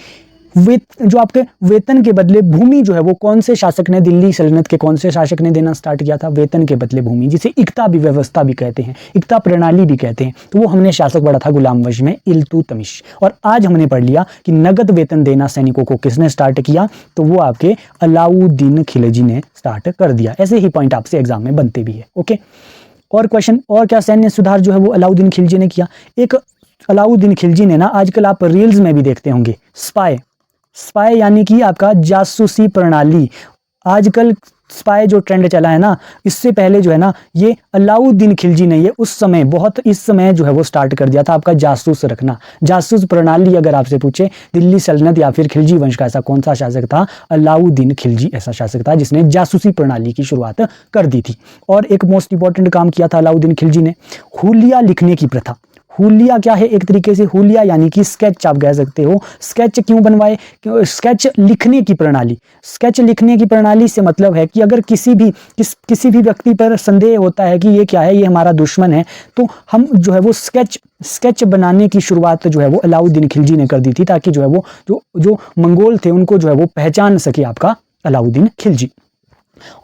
जो आपके वेतन के बदले भूमि जो है वो कौन से शासक ने, दिल्ली सल्तनत के कौन से शासक ने देना स्टार्ट किया था? वेतन के बदले भूमि, जिसे इक्ता भी व्यवस्था भी कहते हैं, इक्ता प्रणाली भी कहते हैं। तो वो हमने शासक पढ़ा था गुलाम वंश में इल्तुतमिश। और आज हमने पढ़ लिया कि नगद वेतन देना सैनिकों को किसने स्टार्ट किया? तो वो आपके अलाउद्दीन खिलजी ने स्टार्ट कर दिया। ऐसे ही पॉइंट आपसे एग्जाम में बनते भी है। ओके, और क्वेश्चन, और क्या सैन्य सुधार जो है वो अलाउद्दीन खिलजी ने किया? एक अलाउद्दीन खिलजी ने ना, आजकल आप रील्स में भी देखते होंगे, स्पाई यानी कि आपका जासूसी प्रणाली। आजकल स्पाई जो ट्रेंड चला है ना, इससे पहले जो है ना, ये अलाउद्दीन खिलजी ने ये इस समय जो है वो स्टार्ट कर दिया था आपका जासूस रखना। जासूस प्रणाली अगर आपसे पूछे दिल्ली सल्तनत या फिर खिलजी वंश का ऐसा कौन सा शासक था? अलाउद्दीन खिलजी ऐसा शासक था जिसने जासूसी प्रणाली की शुरुआत कर दी थी। और एक मोस्ट इंपॉर्टेंट काम किया था अलाउद्दीन खिलजी ने, हुलिया लिखने की प्रथा। हुलिया क्या है? एक तरीके से हुलिया यानी कि स्केच आप कह सकते हो। स्केच क्यों बनवाए? स्केच लिखने की प्रणाली। स्केच लिखने की प्रणाली से मतलब है कि अगर किसी भी व्यक्ति पर संदेह होता है कि ये क्या है, ये हमारा दुश्मन है, तो हम जो है वो स्केच बनाने की शुरुआत जो है वो अलाउद्दीन खिलजी ने कर दी थी, ताकि जो है वो जो मंगोल थे उनको जो है वो पहचान सके आपका अलाउद्दीन खिलजी।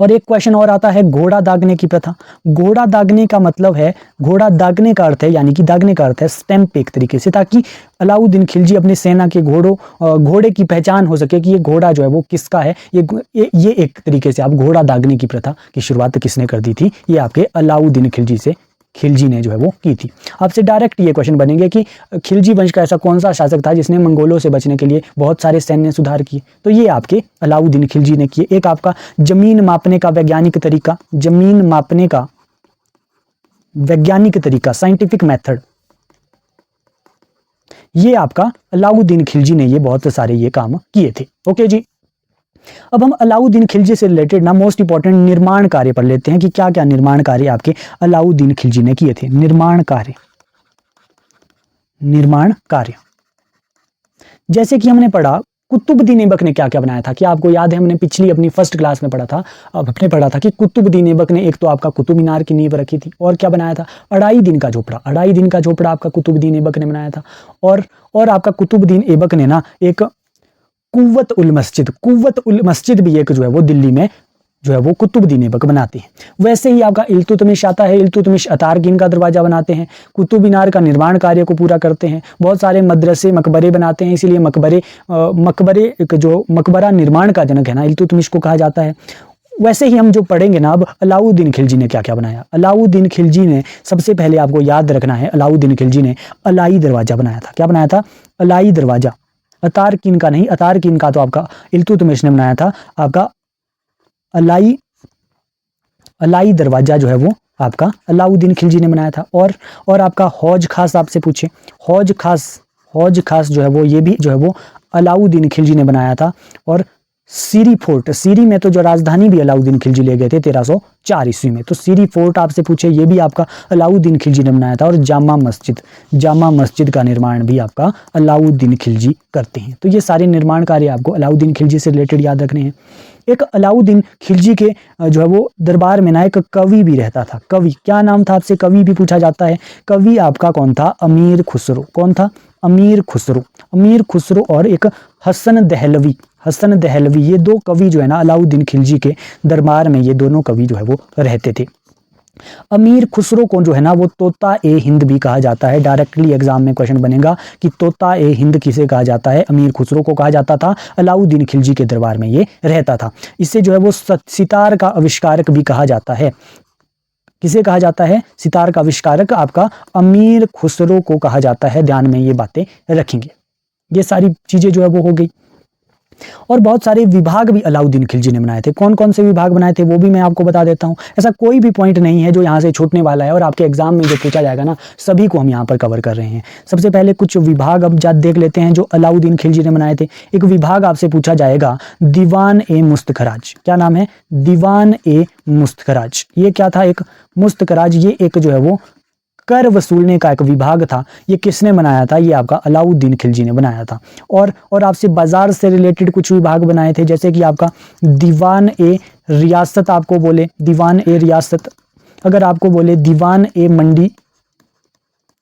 और एक क्वेश्चन और आता है, घोड़ा दागने की प्रथा। घोड़ा दागने का मतलब है, घोड़ा दागने का अर्थ है, यानी कि दागने का अर्थ है स्टैंप एक तरीके से, ताकि अलाउद्दीन खिलजी अपनी सेना के घोड़े की पहचान हो सके कि ये घोड़ा जो है वो किसका है। ये एक तरीके से आप घोड़ा दागने की प्रथा की शुरुआत किसने कर दी थी? ये आपके अलाउद्दीन खिलजी ने जो है वो की थी। आपसे डायरेक्ट ये क्वेश्चन बनेंगे कि खिलजी वंश का ऐसा कौन सा शासक था जिसने मंगोलों से बचने के लिए बहुत सारे सैन्य सुधार किए? तो ये आपके अलाउद्दीन खिलजी ने किए। एक आपका जमीन मापने का वैज्ञानिक तरीका, साइंटिफिक मेथड, ये आपका अलाउद्दीन खिलजी ने ये बहुत सारे ये काम किए थे। ओके जी, अब हम अलाउद्दीन खिलजी से रिलेटेड ना मोस्ट इंपॉर्टेंट निर्माण कार्य पढ़ लेते हैं कि क्या क्या निर्माण कार्य आपके अलाउद्दीन खिलजी ने किए थे। निर्माण कार्य जैसे कि हमने पढ़ा कुतुबुद्दीन ऐबक ने क्या क्या बनाया था। क्या आपको याद है? हमने पिछली अपनी फर्स्ट क्लास में पढ़ा था। अब हमने पढ़ा था कि कुतुबुद्दीन ऐबक ने एक तो आपका कुतुब मीनार की नींव रखी थी, और क्या बनाया था? अढ़ाई दिन का झोपड़ा आपका कुतुबुद्दीन ऐबक ने बनाया था। और आपका कुतुबुद्दीन ऐबक ने ना एक कुव्वत उल मस्जिद भी एक जो है वो दिल्ली में जो है वो कुतुबुद्दीन ऐबक बनाते हैं। वैसे ही आपका इल्तुतमिश आता है। इल्तुतमिश अतारकिन का दरवाजा बनाते हैं, कुतुब मीनार का निर्माण कार्य को पूरा करते हैं, बहुत सारे मदरसे मकबरे बनाते हैं। इसीलिए मकबरा निर्माण का जनक है ना, इल्तुतमिश को कहा जाता है। वैसे ही हम जो पढ़ेंगे ना, अब अलाउद्दीन खिलजी ने क्या क्या बनाया। अलाउद्दीन खिलजी ने सबसे पहले आपको याद रखना है, अलाउद्दीन खिलजी ने अलाई दरवाजा बनाया था। क्या बनाया था? अलाई दरवाजा। अतारकिन का नहीं, अतारकिन का तो आपका इल्तुतमिश ने बनाया था। आपका अलाई दरवाजा जो है वो आपका अलाउद्दीन खिलजी ने बनाया था। और आपका हौज खास आपसे पूछे, हौज खास जो है वो, ये भी जो है वो अलाउद्दीन खिलजी ने बनाया था। और सीरी फोर्ट, सीरी में तो जो राजधानी भी अलाउद्दीन खिलजी ले गए थे 1304 ईस्वी में, तो सीरी फोर्ट आपसे पूछे, ये भी आपका अलाउद्दीन खिलजी ने बनाया था। और जामा मस्जिद का निर्माण भी आपका अलाउद्दीन खिलजी करते हैं। तो ये सारे निर्माण कार्य आपको अलाउद्दीन खिलजी से रिलेटेड याद रखने हैं। एक अलाउद्दीन खिलजी के जो है वो दरबार में ना एक कवि भी रहता था। कवि, क्या नाम था? आपसे कवि भी पूछा जाता है। कवि आपका कौन था? अमीर खुसरो। कौन था? अमीर खुसरो और एक हसन दहलवी। हसन दहलवी, ये दो कवि जो है ना अलाउद्दीन खिलजी के दरबार में ये दोनों कवि जो है वो रहते थे। अमीर खुसरो को जो है ना वो तोता ए हिंद भी कहा जाता है। डायरेक्टली एग्जाम में क्वेश्चन बनेगा कि तोता ए हिंद किसे कहा जाता है। अमीर खुसरो को कहा जाता था, अलाउद्दीन खिलजी के दरबार में ये रहता था। इससे जो है वो सितार का आविष्कारक भी कहा जाता है। किसे कहा जाता है? सितार का आविष्कारक आपका अमीर खुसरो को कहा जाता है। ध्यान में ये बातें रखेंगे। ये सारी चीजें जो है वो हो गई। और बहुत सारे विभाग भी अलाउद्दीन खिलजी ने बनाए थे। कौन कौन से विभाग बनाए थे वो भी मैं आपको बता देता हूं। ऐसा कोई भी पॉइंट नहीं है जो यहाँ से छूटने वाला है और आपके एग्जाम में जो पूछा जाएगा ना, सभी को हम यहाँ पर कवर कर रहे हैं। सबसे पहले कुछ विभाग अब देख लेते हैं जो अलाउद्दीन खिलजी ने बनाए थे। एक विभाग आपसे पूछा जाएगा दीवान ए मुस्तखराज। क्या नाम है? दीवान ए मुस्तखराज। ये क्या था? एक मुस्तखराज, ये एक जो है वो कर वसूलने का एक विभाग था। ये किसने बनाया था? ये आपका अलाउद्दीन खिलजी ने बनाया था। और आपसे बाजार से रिलेटेड कुछ विभाग बनाए थे, जैसे कि आपका दीवान ए रियासत आपको बोले, दीवान ए रियासत, अगर आपको बोले दीवान ए मंडी,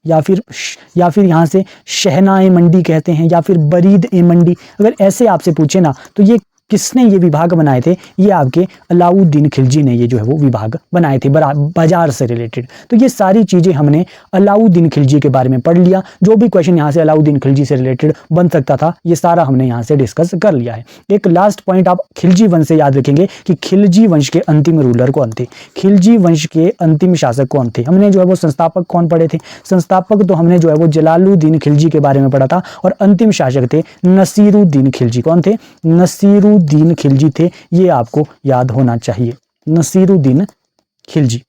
या फिर यहाँ से शहना ए मंडी कहते हैं, या फिर बरीद ए मंडी, अगर ऐसे आपसे पूछे ना तो ये किसने ये विभाग बनाए थे? ये आपके अलाउद्दीन खिलजी ने ये जो है वो विभाग बनाए थे बाजार से रिलेटेड। तो ये सारी चीजें हमने अलाउद्दीन खिलजी के बारे में पढ़ लिया। जो भी क्वेश्चन यहाँ से अलाउद्दीन खिलजी से रिलेटेड बन सकता था ये सारा हमने यहाँ से डिस्कस कर लिया है। एक लास्ट पॉइंट आप खिलजी वंश से याद रखेंगे कि खिलजी वंश के अंतिम रूलर कौन थे, खिलजी वंश के अंतिम शासक कौन थे। हमने जो है वो संस्थापक कौन पढ़े थे? संस्थापक तो हमने जो है वो जलालुद्दीन खिलजी के बारे में पढ़ा था, और अंतिम शासक थे नसीरुद्दीन खिलजी। कौन थे? नसीरुद्दीन खिलजी थे। ये आपको याद होना चाहिए, नसीरुद्दीन खिलजी।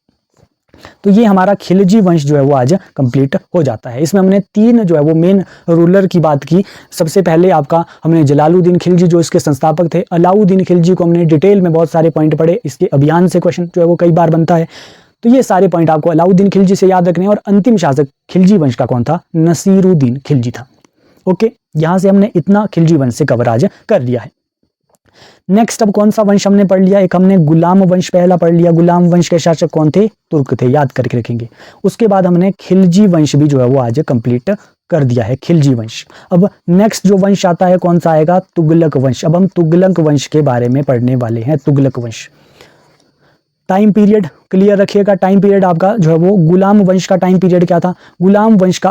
तो ये हमारा खिलजी वंश जो है वो आज कंप्लीट हो जाता है। इसमें हमने 3 जो है वो मेन रूलर की बात की। सबसे पहले आपका हमने जलालुद्दीन खिलजी जो इसके संस्थापक थे, अलाउद्दीन खिलजी को हमने डिटेल में बहुत सारे पॉइंट पढ़े। इसके अभियान से क्वेश्चन जो है वो कई बार बनता है। तो ये सारे पॉइंट आपको अलाउद्दीन खिलजी से याद रखने। और अंतिम शासक खिलजी वंश का कौन था? नसीरुद्दीन खिलजी था। ओके, यहां से हमने इतना खिलजी वंश से कवर आज कर लिया है। नेक्स्ट अब कौन सा वंश हमने पढ़ लिया? एक हमने गुलाम वंश पहला पढ़ लिया। गुलाम वंश के शासक कौन थे? तुर्क थे, याद करके रखेंगे। उसके बाद हमने खिलजी वंश भी जो है वो आज कंप्लीट कर दिया है, खिलजी वंश। अब नेक्स्ट जो वंश आता है कौन सा आएगा? तुगलक वंश। अब हम तुगलक वंश के बारे में पढ़ने वाले हैं। तुगलक वंश टाइम पीरियड क्लियर रखिएगा। टाइम पीरियड आपका जो है वो गुलाम वंश का टाइम पीरियड क्या था? गुलाम वंश का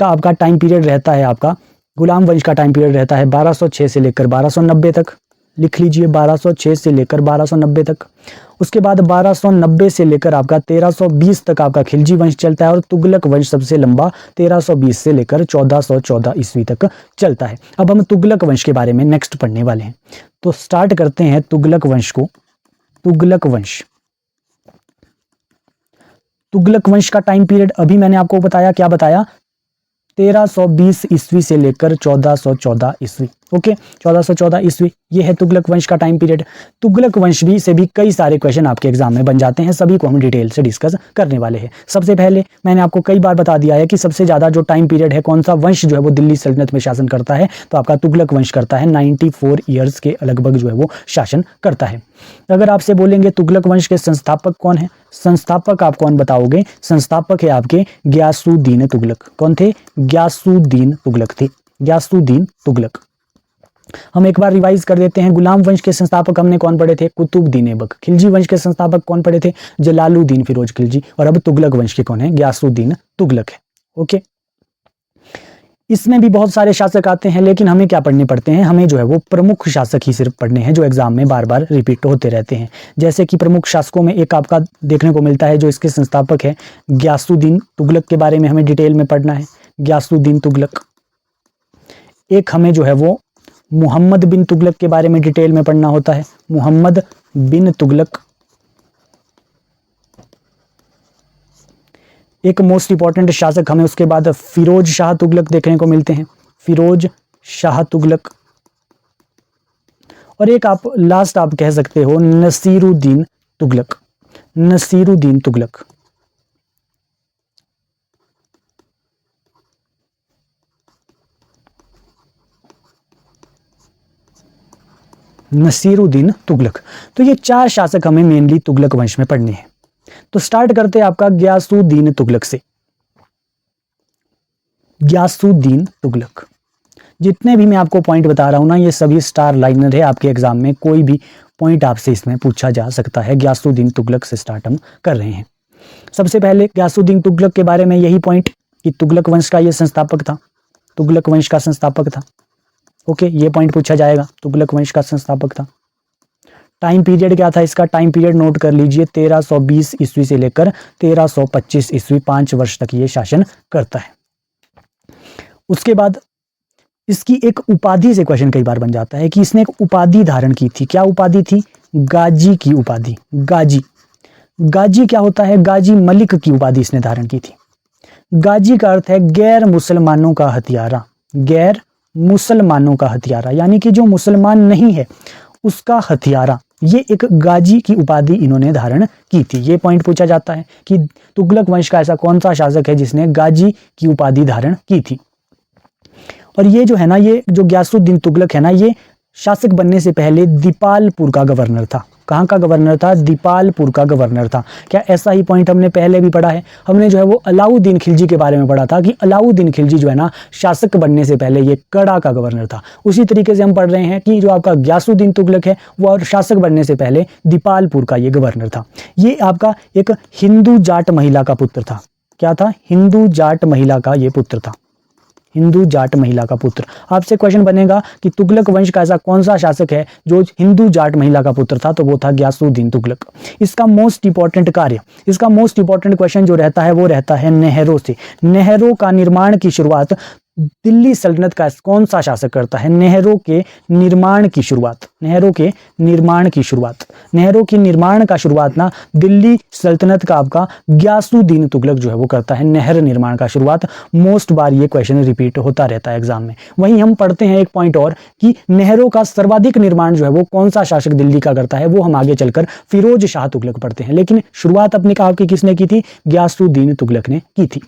आपका टाइम पीरियड रहता है, आपका गुलाम वंश का टाइम पीरियड रहता है 1206 से लेकर 1290 तक। लिख लीजिए 1206 से लेकर 1290 तक। उसके बाद 1290 से लेकर आपका 1320 तक आपका खिलजी वंश चलता है, और तुगलक वंश सबसे लंबा 1320 से लेकर 1414 ईस्वी तक चलता है। अब हम तुगलक वंश के बारे में नेक्स्ट पढ़ने वाले हैं। तो स्टार्ट करते हैं तुगलक वंश को। तुगलक वंश, तुगलक वंश का टाइम पीरियड अभी मैंने आपको बताया, क्या बताया? 1320 ईस्वी से लेकर 1414 ईस्वी। ओके, 1414 ईस्वी ये है तुगलक वंश का टाइम पीरियड। तुगलक वंश भी से भी कई सारे क्वेश्चन आपके एग्जाम में बन जाते हैं, सभी को हम डिटेल से डिस्कस करने वाले हैं। सबसे पहले मैंने आपको कई बार बता दिया है कि सबसे ज्यादा जो टाइम पीरियड है, कौन सा वंश जो है वो दिल्ली सल्तनत में शासन करता है, तो आपका तुगलक वंश करता है। 94 ईयर्स के लगभग जो है वो शासन करता है। अगर आपसे बोलेंगे तुगलक वंश के संस्थापक कौन है, संस्थापक आप कौन बताओगे? संस्थापक है आपके गयासुद्दीन तुगलक। कौन थे? गयासुद्दीन तुगलक थे, गयासुद्दीन तुगलक। हम एक बार रिवाइज कर देते हैं। गुलाम वंश के संस्थापक हमने कौन पढ़े थे? कुतुबुद्दीन ऐबक। खिलजी वंश के संस्थापक कौन पढ़े थे? जलालुद्दीन फिरोज खिलजी। और अब तुगलक वंश के कौन है? गयासुद्दीन तुगलक है। ओके, इसमें भी बहुत सारे शासक आते हैं, लेकिन हमें क्या पढ़ने पड़ते हैं? हमें जो है वो प्रमुख शासक ही सिर्फ पढ़ने हैं, जो एग्जाम में बार बार रिपीट होते रहते हैं। जैसे कि प्रमुख शासकों में एक आपका देखने को मिलता है जो इसके संस्थापक है गयासुद्दीन तुगलक, के बारे में हमें डिटेल में पढ़ना है। गयासुद्दीन तुगलक। एक हमें जो है वो मोहम्मद बिन तुगलक के बारे में डिटेल में पढ़ना होता है। मोहम्मद बिन तुगलक। एक मोस्ट इंपॉर्टेंट शासक हमें उसके बाद फिरोज शाह तुगलक देखने को मिलते हैं, फिरोज शाह तुगलक। और एक आप लास्ट आप कह सकते हो नसीरुद्दीन तुगलक, नसीरुद्दीन तुगलक। नसीरुद्दीन तुगलक। तो ये 4 शासक हमें मेनली तुगलक वंश में पढ़ने हैं। तो स्टार्ट करते हैं आपका गयासुद्दीन तुगलक से। गयासुद्दीन तुगलक जितने भी मैं आपको पॉइंट बता रहा हूँ ना, ये सभी स्टार लाइनर है। आपके एग्जाम में कोई भी पॉइंट आपसे इसमें पूछा जा सकता है। गयासुद्दीन तुगलक से स्टार्ट हम कर रहे हैं। सबसे पहले गयासुद्दीन तुगलक के बारे में यही पॉइंट कि तुगलक वंश का ये संस्थापक था, तुगलक वंश का संस्थापक था। ओके, ये पॉइंट पूछा जाएगा, तुगलक वंश का संस्थापक था। टाइम पीरियड क्या था इसका? टाइम पीरियड नोट कर लीजिए, 1320 ईस्वी से लेकर 1325 ईस्वी, 5 वर्ष तक ये शासन करता है। उसके बाद इसकी एक उपाधि से क्वेश्चन कई बार बन जाता है कि इसने एक उपाधि धारण की थी। क्या उपाधि थी? गाजी की उपाधि। गाजी, गाजी क्या होता है? गाजी मलिक की उपाधि इसने धारण की थी। गाजी का अर्थ है गैर मुसलमानों का हथियारा, गैर मुसलमानों का हथियारा, यानी कि जो मुसलमान नहीं है उसका हथियारा। ये एक गाजी की उपाधि इन्होंने धारण की थी। ये पॉइंट पूछा जाता है कि तुगलक वंश का ऐसा कौन सा शासक है जिसने गाजी की उपाधि धारण की थी। और ये जो है ना, ये जो गयासुद्दीन तुगलक है ना, ये शासक बनने से पहले दीपालपुर का गवर्नर था। कहाँ का गवर्नर था? दीपालपुर का गवर्नर था। क्या ऐसा ही पॉइंट हमने पहले भी पढ़ा है? हमने जो है वो अलाउद्दीन खिलजी के बारे में पढ़ा था कि अलाउद्दीन खिलजी जो है ना, शासक बनने से पहले ये कड़ा का गवर्नर था। उसी तरीके से हम पढ़ रहे हैं कि जो आपका गयासुद्दीन तुगलक है वो और शासक बनने से पहले दीपालपुर का ये गवर्नर था। ये आपका एक हिंदू जाट महिला का पुत्र था। क्या था? हिंदू जाट महिला का ये पुत्र था, हिंदू जाट महिला का पुत्र। आपसे क्वेश्चन बनेगा कि तुगलक वंश का ऐसा कौन सा शासक है जो हिंदू जाट महिला का पुत्र था? तो वो था गयासुद्दीन तुगलक। इसका मोस्ट इंपॉर्टेंट कार्य, इसका मोस्ट इंपॉर्टेंट क्वेश्चन जो रहता है वो रहता है नहरों से। नहरों का निर्माण की शुरुआत दिल्ली सल्तनत का कौन सा शासक करता है? नहरों के निर्माण की शुरुआत, नहरों के निर्माण की शुरुआत, नहरों की निर्माण का शुरुआत ना दिल्ली सल्तनत का आपका गयासुद्दीन तुगलक जो है वो करता है, नहर निर्माण का शुरुआत। मोस्ट बार ये क्वेश्चन रिपीट होता रहता है एग्जाम में। वहीं हम पढ़ते हैं एक पॉइंट और कि नहरों का सर्वाधिक निर्माण जो है वो कौन सा शासक दिल्ली का करता है, वो हम आगे चलकर फिरोज शाह तुगलक पढ़ते हैं। लेकिन शुरुआत अपने कहा कि किसने की थी? गयासुद्दीन तुगलक ने की थी।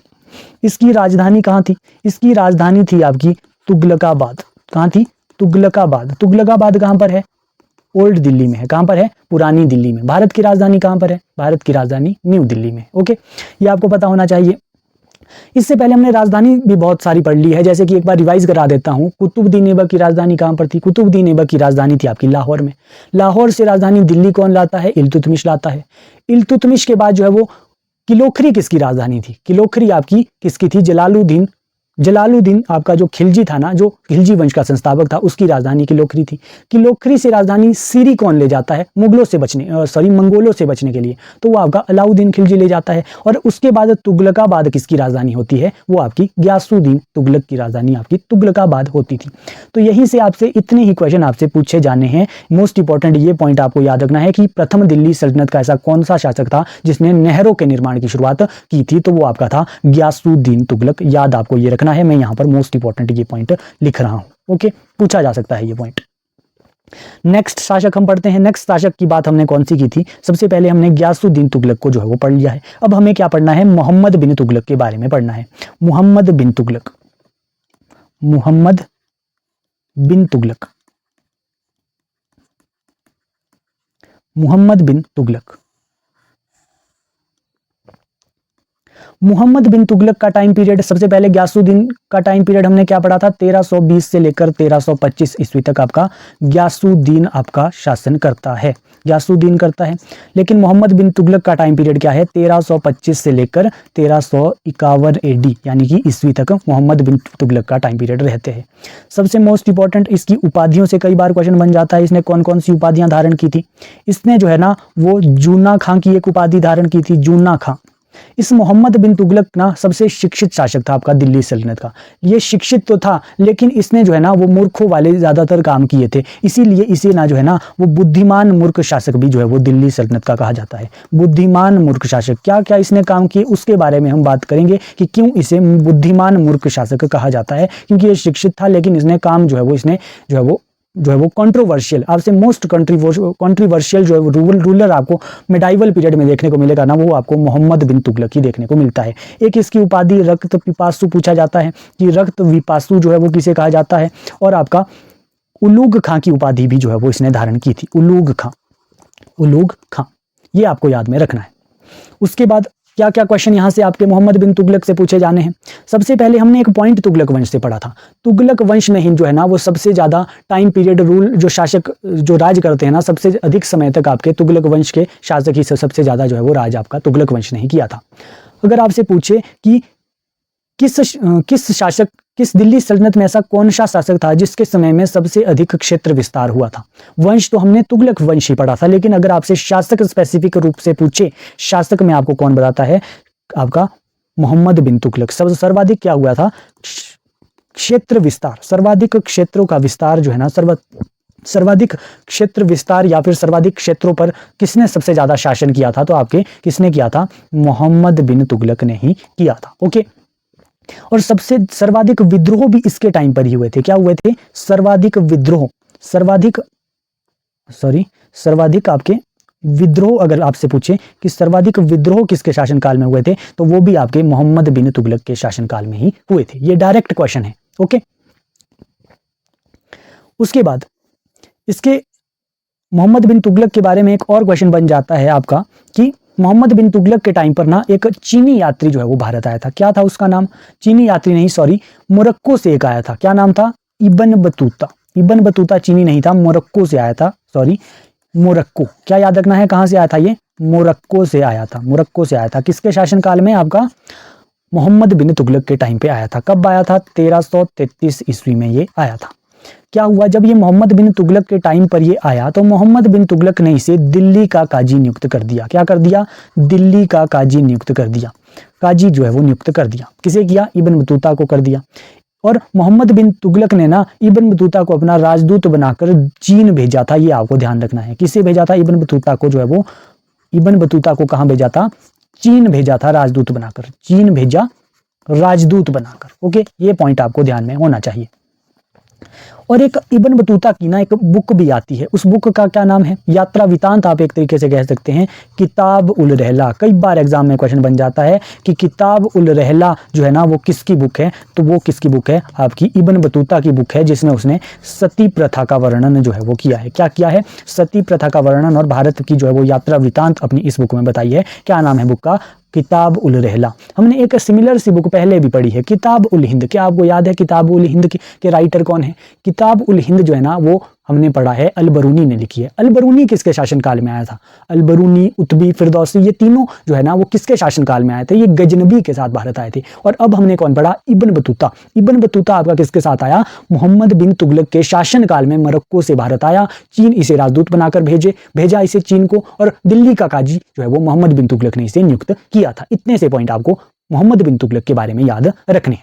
इसकी राजधानी कहाँ थी? इसकी राजधानी थी आपकी तुगलकाबाद। कहाँ थी? तुगलकाबाद। तुगलकाबाद कहाँ पर है? ओल्ड दिल्ली में है। कहाँ पर है? पुरानी दिल्ली में। भारत की राजधानी कहाँ पर है? भारत की राजधानी न्यू दिल्ली में। ओके, ये आपको पता होना चाहिए। इससे पहले हमने राजधानी भी बहुत सारी पढ़ ली है, जैसे कि एक बार रिवाइज करा देता हूँ। कुतुबुद्दीन ऐबक की राजधानी कहाँ पर थी? कुतुबुद्दीन ऐबक की राजधानी थी आपकी लाहौर में। लाहौर से राजधानी दिल्ली कौन लाता है? इल्तुतमिश लाता है। इल्तुतमिश के बाद जो है वो किलोखरी किसकी राजधानी थी? किलोखरी आपकी किसकी थी? जलालुद्दीन। जलालुद्दीन आपका जो खिलजी था ना, जो खिलजी वंश का संस्थापक था, उसकी राजधानी किलोखरी थी। किलोखरी से राजधानी सीरी कौन ले जाता है? मुगलों से बचने मंगोलों से बचने के लिए, तो वो आपका अलाउद्दीन खिलजी ले जाता है। और उसके बाद तुगलकाबाद किसकी राजधानी होती है? वो आपकी गयासुद्दीन तुगलक की राजधानी आपकी तुगलकाबाद होती थी। तो यहीं से आपसे इतने ही क्वेश्चन आपसे पूछे जाने हैं। मोस्ट इंपॉर्टेंट ये पॉइंट आपको याद रखना है कि प्रथम दिल्ली सल्तनत का ऐसा कौन सा शासक था जिसने नहरों के निर्माण की शुरुआत की थी? तो वो आपका था गयासुद्दीन तुगलक। याद आपको ये रखना है, मैं यहां पर मोस्ट इंपॉर्टेंट ये पॉइंट लिख रहा हूं। ओके, पूछा जा सकता है ये पॉइंट। नेक्स्ट शासक हम पढ़ते हैं। नेक्स्ट शासक की बात हमने कौन सी की थी? सबसे पहले हमने गयासुद्दीन तुगलक को जो है वो पढ़ लिया है। अब हमें क्या पढ़ना है? मोहम्मद बिन तुगलक के बारे में पढ़ना है। मोहम्मद बिन तुगलक, मोहम्मद बिन तुगलक, मोहम्मद बिन तुगलक। मोहम्मद बिन तुगलक का टाइम पीरियड, सबसे पहले गयासुद्दीन का टाइम पीरियड हमने क्या पढ़ा था? 1320 से लेकर 1325 ईस्वी तक आपका गयासुद्दीन आपका शासन करता है, गयासुद्दीन करता है। लेकिन मोहम्मद बिन तुगलक का टाइम पीरियड क्या है? 1325 से लेकर 1351 AD यानी कि ईस्वी तक मोहम्मद बिन तुगलक का टाइम पीरियड रहते हैं। सबसे मोस्ट इंपॉर्टेंट इसकी उपाधियों से कई बार क्वेश्चन बन जाता है। इसने कौन कौन सी उपाधियां धारण की थी? इसने जो है ना वो जूना खां की एक उपाधि धारण की थी, जूना खां। इस मोहम्मद बिन तुगलक ना सबसे शिक्षित शासक था आपका दिल्ली सल्तनत का। ये शिक्षित तो था, लेकिन इसने जो है ना वो मूर्खों वाले ज्यादातर काम किए थे, इसीलिए इसे ना जो है ना वो बुद्धिमान मूर्ख शासक भी जो है वो दिल्ली सल्तनत का कहा जाता है। बुद्धिमान मूर्ख शासक, क्या क्या इसने काम किए उसके बारे में हम बात करेंगे कि क्यों इसे बुद्धिमान मूर्ख शासक कहा जाता है। क्योंकि ये शिक्षित था, लेकिन इसने काम जो है वो इसने जो है वो कंट्रोवर्शियल, आपसे मोस्ट कंट्रोवर्शियल जो है रूलर आपको मिडाइवल पीरियड में देखने को मिलेगा ना, वो आपको मोहम्मद बिन तुगलक ही देखने को मिलता है। एक इसकी उपाधि रक्त पिपासु पूछा जाता है कि रक्त विपासु जो है वो किसे कहा जाता है। और आपका उलूग खां की उपाधि भी जो है वो इसने धारण की थी, उलूग खां, उलूग खां, ये आपको याद में रखना है। उसके बाद क्या क्या क्वेश्चन यहाँ से आपके मोहम्मद बिन तुगलक से पूछे जाने हैं। सबसे पहले हमने एक पॉइंट तुगलक वंश से पढ़ा था। तुगलक वंश में ही जो है ना वो सबसे ज़्यादा टाइम पीरियड रूल जो शासक जो राज करते हैं ना, सबसे अधिक समय तक आपके तुगलक वंश के शासक ही सबसे ज़्यादा जो है वो राज आपका तुगलक वंश ने ही किया था। अगर आपसे पूछे कि किस दिल्ली सल्तनत में ऐसा कौन सा शासक था जिसके समय में सबसे अधिक क्षेत्र विस्तार हुआ था। वंश तो हमने तुगलक वंश ही पढ़ा था, लेकिन अगर आपसे शासक स्पेसिफिक रूप से पूछे, शासक में आपको कौन बताता है, आपका मोहम्मद बिन तुगलक। सर्वाधिक क्या हुआ था, क्षेत्र विस्तार, सर्वाधिक क्षेत्रों का विस्तार जो है ना, सर्वाधिक क्षेत्र विस्तार या फिर सर्वाधिक क्षेत्रों पर किसने सबसे ज्यादा शासन किया था, तो आपके किसने किया था, मोहम्मद बिन तुगलक ने ही किया था। ओके, और सबसे सर्वाधिक विद्रोह भी इसके टाइम पर ही हुए थे। क्या हुए थे, सर्वाधिक विद्रोह, सर्वाधिक आपके विद्रोह, अगर आपसे पूछे कि सर्वाधिक विद्रोह किसके शासनकाल में हुए थे, तो वो भी आपके मोहम्मद बिन तुगलक के शासनकाल में ही हुए थे। ये डायरेक्ट क्वेश्चन है। ओके, उसके बाद इसके मोहम्मद बिन तुगलक के बारे में एक और क्वेश्चन बन जाता है आपका कि मोहम्मद बिन तुगलक के टाइम पर ना एक चीनी यात्री जो है वो भारत आया था। क्या था उसका नाम, चीनी यात्री नहीं, सॉरी, मोरक्को से एक आया था। क्या नाम था, इब्न बतूता। इब्न बतूता चीनी नहीं था, मोरक्को से आया था, सॉरी मोरक्को। क्या याद रखना है, कहां से आया था ये, मोरक्को से आया था, मोरक्को से आया था। किसके शासनकाल में, आपका मोहम्मद बिन तुगलक के टाइम पे आया था। कब आया था, 1333 ईस्वी में ये आया था। क्या हुआ, जब ये मोहम्मद बिन तुगलक के टाइम पर ये आया तो मोहम्मद बिन तुगलक ने इसे दिल्ली का काजी नियुक्त कर दिया। क्या कर दिया, दिल्ली का काजी नियुक्त कर दिया। काजी जो है वो नियुक्त कर दिया। किसे किया, इब्न बतूता को कर दिया। और मोहम्मद बिन तुगलक ने ना इब्न बतूता को अपना राजदूत बनाकर चीन भेजा था। ये आपको ध्यान रखना है। किसे भेजा था, इब्न बतूता को जो है वो, इब्न बतूता को कहां भेजा था, चीन भेजा था राजदूत बनाकर, चीन भेजा राजदूत बनाकर। ओके, ये पॉइंट आपको ध्यान में होना चाहिए। और एक इब्न बतूता की ना एक बुक भी आती है, उस बुक का क्या नाम है, यात्रा वृतांत आप एक तरीके से कह सकते हैं, किताब उल रहला। कई बार एग्जाम में क्वेश्चन बन जाता है कि किताब उल रहला जो है ना वो किसकी बुक है, तो वो किसकी बुक है, आपकी इब्न बतूता की बुक है, जिसमें उसने सती प्रथा का वर्णन जो है वो किया है। क्या किया है, सती प्रथा का वर्णन और भारत की जो है वो यात्रा वृतांत अपनी इस बुक में बताई है। क्या नाम है बुक का, किताब उल रहला। हमने एक सिमिलर सी बुक पहले भी पढ़ी है, किताब उल हिंद। क्या आपको याद है किताब उल हिंद के राइटर कौन है, किताब उल हिंद जो है ना वो हमने पढ़ा है, अल बरूनी ने लिखी है। अल बरूनी किसके शासनकाल में आया था, अल बरूनी, उतबी, फिरदौसी, ये तीनों जो है ना वो किसके शासनकाल में आए थे, ये गजनबी के साथ भारत आए थे। और अब हमने कौन पढ़ा, इब्न बतूता। इब्न बतूता आपका किसके साथ आया, मोहम्मद बिन तुगलक के शासनकाल में मोरक्को से भारत आया। चीन इसे राजदूत बनाकर भेजा इसे चीन को, और दिल्ली का काजी जो है वो मोहम्मद बिन तुगलक ने इसे नियुक्त किया था। इतने से पॉइंट आपको मोहम्मद बिन तुगलक के बारे में याद रखने।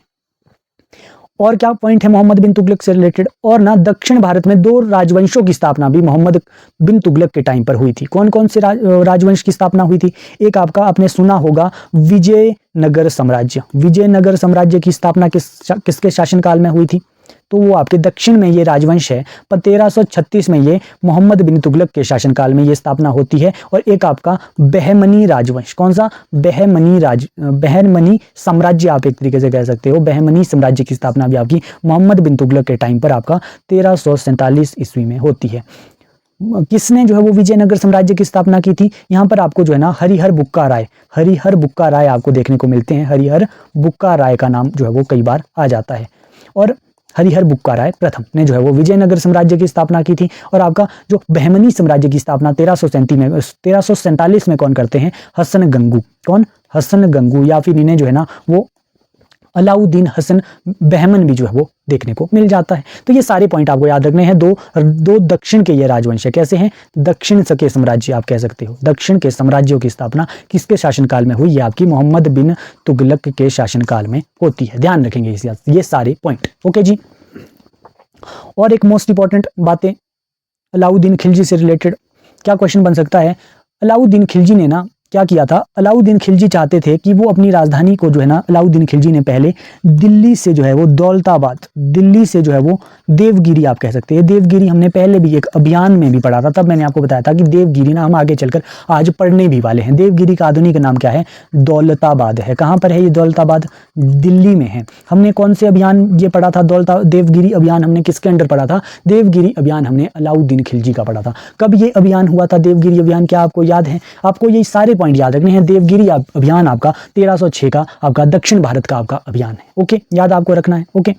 और क्या पॉइंट है मोहम्मद बिन तुगलक से रिलेटेड, और ना दक्षिण भारत में 2 राजवंशों की स्थापना भी मोहम्मद बिन तुगलक के टाइम पर हुई थी। कौन कौन से राजवंश की स्थापना हुई थी, एक आपका आपने सुना होगा विजयनगर साम्राज्य। विजयनगर साम्राज्य की स्थापना किसके शासनकाल में हुई थी, तो वो आपके दक्षिण में ये राजवंश है। पर 1336 में ये मोहम्मद बिन तुगलक के शासनकाल में ये स्थापना होती है। और एक आपका बहमनी राजवंश, कौन सा, बहमनी साम्राज्य आप एक तरीके से कह सकते हो, बहमनी साम्राज्य की स्थापना भी आपकी मोहम्मद बिन तुगलक के टाइम पर आपका 1347 ईस्वी में होती है। किसने जो है वो विजयनगर साम्राज्य की स्थापना की थी, यहाँ पर आपको जो है ना हरिहर बुक्का राय आपको देखने को मिलते हैं। हरिहर बुक्का राय का नाम जो है वो कई बार आ जाता है। और हरिहर बुक्का राय प्रथम ने जो है वो विजयनगर साम्राज्य की स्थापना की थी। और आपका जो बहमनी साम्राज्य की स्थापना 1347 में कौन करते हैं, हसन गंगू। कौन, हसन गंगू, या फिर इन्हें जो है ना वो अलाउद्दीन हसन बहमन भी जो है वो देखने को मिल जाता है। तो ये सारे पॉइंट आपको याद रखने हैं। दो दक्षिण के ये राजवंश है, कैसे हैं, दक्षिण के साम्राज्य आप कह सकते हो। दक्षिण के साम्राज्यों की स्थापना किसके शासनकाल में हुई, ये आपकी मोहम्मद बिन तुगलक के शासनकाल में होती है। ध्यान रखेंगे ये सारे पॉइंट। ओके जी, और एक मोस्ट इंपॉर्टेंट बातें अलाउद्दीन खिलजी से रिलेटेड क्या क्वेश्चन बन सकता है। अलाउद्दीन खिलजी ने ना क्या किया था, अलाउद्दीन खिलजी चाहते थे कि वो अपनी राजधानी को जो है ना, अलाउद्दीन खिलजी ने पहले दिल्ली से जो है वो दौलताबाद, दिल्ली से जो है वो देवगिरी आप कह सकते हैं। देवगिरी हमने पहले भी एक अभियान में भी पढ़ा था, तब मैंने आपको बताया था कि देवगिरी ना हम आगे चलकर आज पढ़ने भी वाले हैं। देवगिरी का आधुनिक नाम क्या है, दौलताबाद है। कहाँ पर है ये दौलताबाद, दिल्ली में है। हमने कौन से अभियान ये पढ़ा था, देवगिरी अभियान हमने किसके अंडर पढ़ा था, देवगिरी अभियान हमने अलाउद्दीन खिलजी का पढ़ा था। कब ये अभियान हुआ था देवगिरी अभियान, क्या आपको याद है, आपको ये सारे पॉइंट याद रखने हैं। देवगिरी अभियान आपका 1306 का आपका दक्षिण भारत का आपका अभियान है। ओके, याद आपको रखना है। ओके,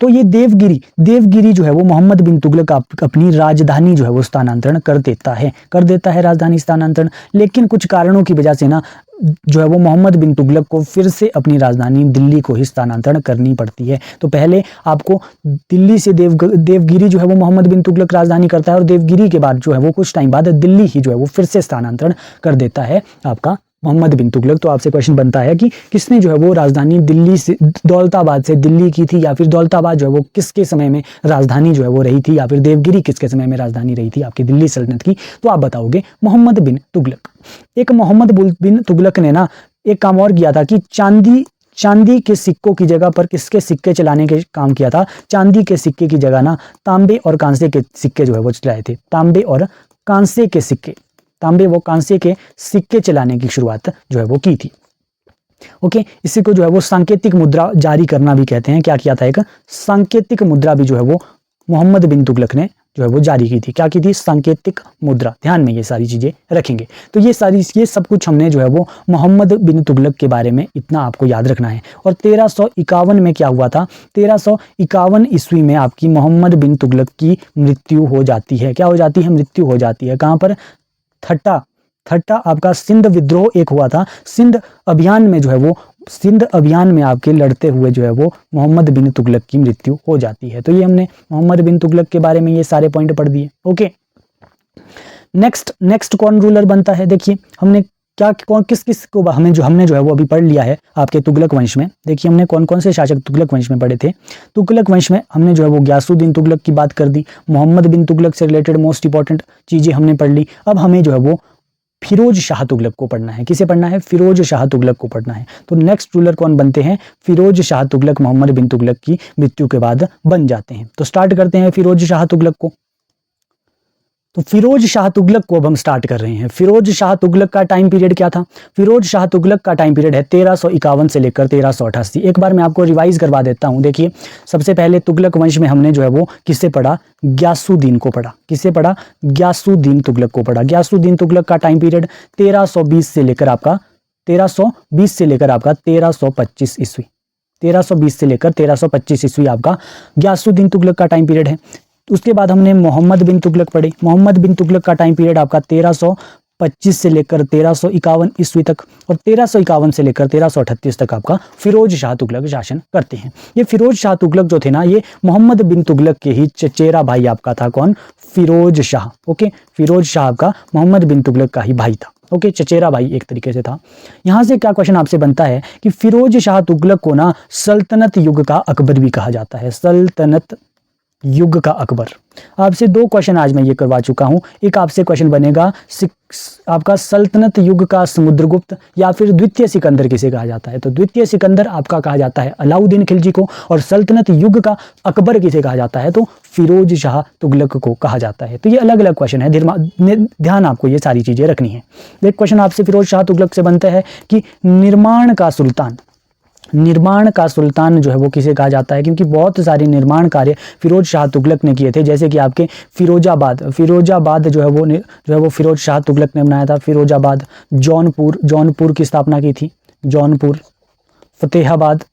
तो ये देवगिरी जो है वो मोहम्मद बिन तुगलक अपनी राजधानी जो है वो स्थानांतरण कर देता है राजधानी स्थानांतरण। लेकिन कुछ कारणों की वजह से ना जो है वो मोहम्मद बिन तुगलक को फिर से अपनी राजधानी दिल्ली को ही स्थानांतरण करनी पड़ती है। तो पहले आपको दिल्ली से देवगिरी जो है वो मोहम्मद बिन तुगलक राजधानी करता है, और देवगिरी के बाद जो है वो कुछ टाइम बाद दिल्ली ही जो है वो फिर से स्थानांतरण कर देता है आपका मोहम्मद बिन तुगलक। तो आपसे क्वेश्चन बनता है कि किसने जो है वो राजधानी दिल्ली से दौलताबाद से दिल्ली की थी, या फिर दौलताबाद जो है वो किसके समय में राजधानी जो है वो रही थी, या फिर देवगिरी किसके समय में राजधानी रही थी आपकी दिल्ली सल्तनत की। तो आप बताओगे मोहम्मद बिन तुगलक। एक मोहम्मद बिन तुगलक ने ना एक काम और किया था कि चांदी के सिक्कों की जगह पर किसके सिक्के चलाने के काम किया था। चांदी के सिक्के की जगह ना तांबे और कांसे के सिक्के जो है वो चलाए थे। तांबे व कांसे के सिक्के चलाने की शुरुआत जो है वो की थी। ओके, इसी को जो है वो सांकेतिक मुद्रा जारी करना भी कहते हैं। क्या किया था, एक सांकेतिक मुद्रा भी जो है वो मोहम्मद बिन तुगलक ने जो है वो जारी की थी। क्या की थी, सांकेतिक मुद्रा। ध्यान में ये सारी चीजें रखेंगे। तो ये सब कुछ हमने जो है वो मोहम्मद बिन तुगलक के बारे में इतना आपको याद रखना है। और 1351 में क्या हुआ था, 1351 ईस्वी में आपकी मोहम्मद बिन तुगलक की मृत्यु हो जाती है। क्या हो जाती है, मृत्यु हो जाती है। कहां पर, ठट्टा आपका सिंध विद्रोह एक हुआ था। सिंध अभियान में आपके लड़ते हुए जो है वो मोहम्मद बिन तुगलक की मृत्यु हो जाती है। तो ये हमने मोहम्मद बिन तुगलक के बारे में ये सारे पॉइंट पढ़ दिए। ओके, नेक्स्ट कौन रूलर बनता है। देखिए हमने किस को हमने जो है वो अभी पढ़ लिया है आपके तुगलक वंश में। देखिए हमने कौन कौन से शासक तुगलक वंश में पढ़े थे। तुगलक वंश में हमने जो है वो गयासुद्दीन तुगलक की बात कर दी। मोहम्मद बिन तुगलक से रिलेटेड मोस्ट इंपॉर्टेंट चीजें हमने पढ़ ली। अब हमें जो है वो फिरोज शाह तुगलक को पढ़ना है। किसे पढ़ना है, फिरोज शाह तुगलक को पढ़ना है। तो नेक्स्ट रूलर कौन बनते हैं, फिरोज शाह तुगलक मोहम्मद बिन तुगलक की मृत्यु के बाद बन जाते हैं। तो स्टार्ट करते हैं फिरोज शाह तुगलक को। तो फिरोज शाह तुगलक को अब हम स्टार्ट कर रहे हैं। फिरोज शाह तुगलक का टाइम पीरियड क्या था, फिरोज शाह तुगलक का टाइम पीरियड है 1351 से लेकर 1388। एक बार मैं आपको रिवाइज करवा देता हूं। देखिए सबसे पहले तुगलक वंश में हमने जो है वो किससे पढ़ा, गयासुद्दीन को पढ़ा। किससे पढ़ा, गयासुद्दीन तुगलक को पढ़ा। गयासुद्दीन तुगलक का टाइम पीरियड 1320 से लेकर आपका 1325 ईस्वी। 1320 से लेकर 1325 ईस्वी आपका गयासुद्दीन तुगलक का टाइम पीरियड है। उसके बाद हमने मोहम्मद बिन तुगलक पढ़े। मोहम्मद बिन तुगलक का टाइम पीरियड आपका 1325 से लेकर 1351 ईस्वी तक, और 1351 से लेकर 1338 तक आपका फिरोज शाह तुगलक शासन करते हैं। ये फिरोज शाह तुगलक जो थे ना, ये मोहम्मद बिन तुगलक के ही चचेरा भाई आपका था। कौन, फिरोज शाह। ओके, फिरोज शाह आपका मोहम्मद बिन तुगलक का ही भाई था। ओके, चचेरा भाई एक तरीके से था। यहां से क्या क्वेश्चन आपसे बनता है कि फिरोज शाह तुगलक को ना सल्तनत युग का अकबर भी कहा जाता है। सल्तनत युग का अकबर। आपसे दो क्वेश्चन आज मैं ये करवा चुका हूं। एक आपसे क्वेश्चन बनेगा आपका सल्तनत युग का समुद्रगुप्त या फिर द्वितीय सिकंदर किसे कहा जाता है। तो द्वितीय सिकंदर आपका कहा जाता है अलाउद्दीन खिलजी को, और सल्तनत युग का अकबर किसे कहा जाता है, तो फिरोज शाह तुगलक को कहा जाता है। तो ये अलग अलग क्वेश्चन है, ध्यान आपको ये सारी चीजें रखनी है। एक क्वेश्चन आपसे फिरोज शाह तुगलक से बनता है कि निर्माण का सुल्तान जो है वो किसे कहा जाता है, क्योंकि बहुत सारे निर्माण कार्य फिरोज शाह तुगलक ने किए थे। जैसे कि आपके फिरोजाबाद जो है वो फिरोज शाह तुगलक ने बनाया था। फिरोजाबाद, जौनपुर की स्थापना की थी। जौनपुर, फतेहाबाद,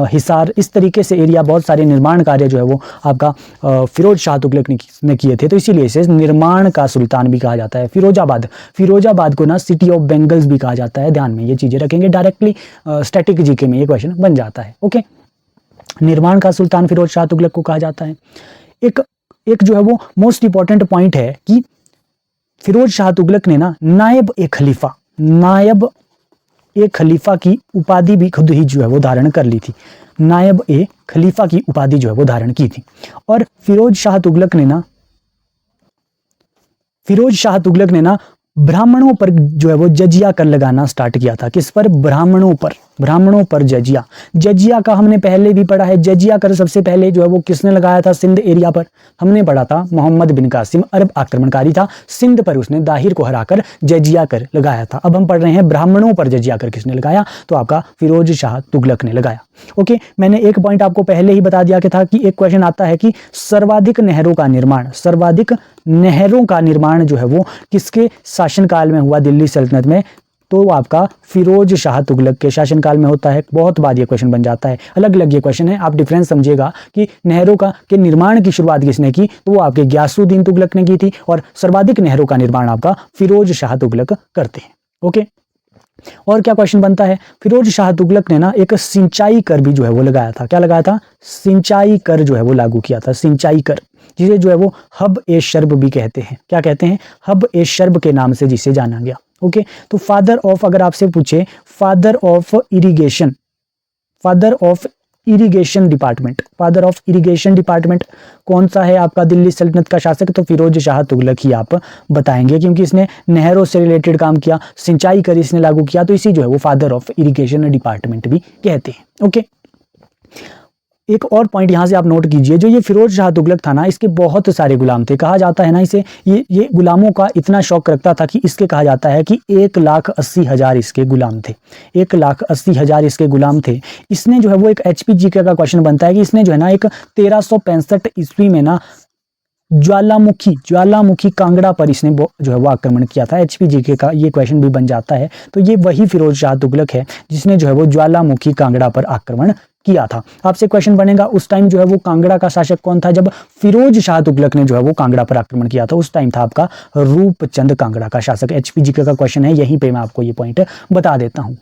हिसार, इस तरीके से एरिया, बहुत सारे निर्माण कार्य जो है वो आपका फिरोज शाह तुगलक ने किए थे। तो इसीलिए इसे निर्माण का सुल्तान भी कहा जाता है। फिरोजाबाद को ना सिटी ऑफ बेंगल्स भी कहा जाता है। ध्यान में ये चीजें रखेंगे, डायरेक्टली स्टैटिक जीके में ये क्वेश्चन बन जाता है। ओके, निर्माण का सुल्तान फिरोज शाह तुगलक को कहा जाता है। एक जो है वो मोस्ट इंपॉर्टेंट पॉइंट है कि फिरोज शाह तुगलक ने ना नायब ए खलीफा की उपाधि भी खुद ही जो है वो धारण कर ली थी। नायब ए खलीफा की उपाधि जो है वो धारण की थी। और फिरोज शाह तुगलक ने ना ब्राह्मणों पर जो है वो जजिया कर लगाना स्टार्ट किया था। किस पर, ब्राह्मणों पर। ब्राह्मणों पर जजिया। जजिया का हमने पहले भी पढ़ा है। जजिया कर सबसे पहले जो है वो किसने लगाया था सिंध एरिया पर? हमने पढ़ा था मोहम्मद बिन कासिम अरब आक्रमणकारी था, सिंध पर उसने दाहिर को हराकर जजिया कर लगाया था। अब हम पढ़ रहे हैं ब्राह्मणों पर जजिया कर किसने लगाया? तो आपका फिरोज शाह तुगलक ने लगाया। ओके, मैंने एक पॉइंट आपको पहले ही बता दिया था कि एक क्वेश्चन आता है कि सर्वाधिक नहरों का निर्माण जो है वो किसके शासनकाल में हुआ दिल्ली सल्तनत में? तो आपका फिरोज शाह तुगलक के शासनकाल में होता है। बहुत बार ये क्वेश्चन बन जाता है, अलग अलग ये क्वेश्चन है, आप डिफरेंस समझिएगा कि नहरों के निर्माण की शुरुआत किसने की? तो वो आपके गियासुद्दीन तुगलक ने की थी, और सर्वाधिक नहरों का निर्माण आपका फिरोज शाह तुगलक करते हैं। ओके, और क्या क्वेश्चन बनता है? फिरोज शाह तुगलक ने ना एक सिंचाई कर भी जो है वो लगाया था। क्या लगाया था? सिंचाई कर जो है वो लागू किया था, सिंचाई कर, जिसे जो है वो हब ए शर्ब भी कहते हैं। क्या कहते हैं? हब ए शर्ब के नाम से जिसे जाना गया। ओके, तो फादर ऑफ, अगर आपसे पूछे फादर ऑफ इरिगेशन डिपार्टमेंट कौन सा है आपका दिल्ली सल्तनत का शासक? तो फिरोज शाह तुगलक ही आप बताएंगे, क्योंकि इसने नहरों से रिलेटेड काम किया, सिंचाई कर इसने लागू किया, तो इसी जो है वो फादर ऑफ इरिगेशन डिपार्टमेंट भी कहते हैं। ओके, एक और पॉइंट यहां से आप नोट कीजिए, जो ये फिरोज शाह तुगलक था ना, इसके बहुत सारे गुलाम थे। कहा जाता है ना इसे, ये गुलामों का इतना शौक रखता था कि इसके कहा जाता है कि 1,80,000 इसके गुलाम थे। 1,80,000 इसके गुलाम थे। इसने जो है वो एक HPGK का क्वेश्चन बनता है कि इसने जो है ना एक 1365 ईस्वी में ना ज्वालामुखी कांगड़ा पर इसने जो है वो आक्रमण किया था। HPGK का ये क्वेश्चन भी बन जाता है। तो ये वही फिरोज शाह तुगलक है जिसने जो है वो ज्वालामुखी कांगड़ा पर आक्रमण किया था। आपसे क्वेश्चन बनेगा उस टाइम जो है वो कांगड़ा का शासक कौन था? जब फिरोज शाह तुगलक ने जो है वो कांगड़ा पर आक्रमण किया था, उस टाइम था आपका रूपचंद कांगड़ा का शासक। HPGK का क्वेश्चन है, यहीं पे मैं आपको ये पॉइंट बता देता हूं।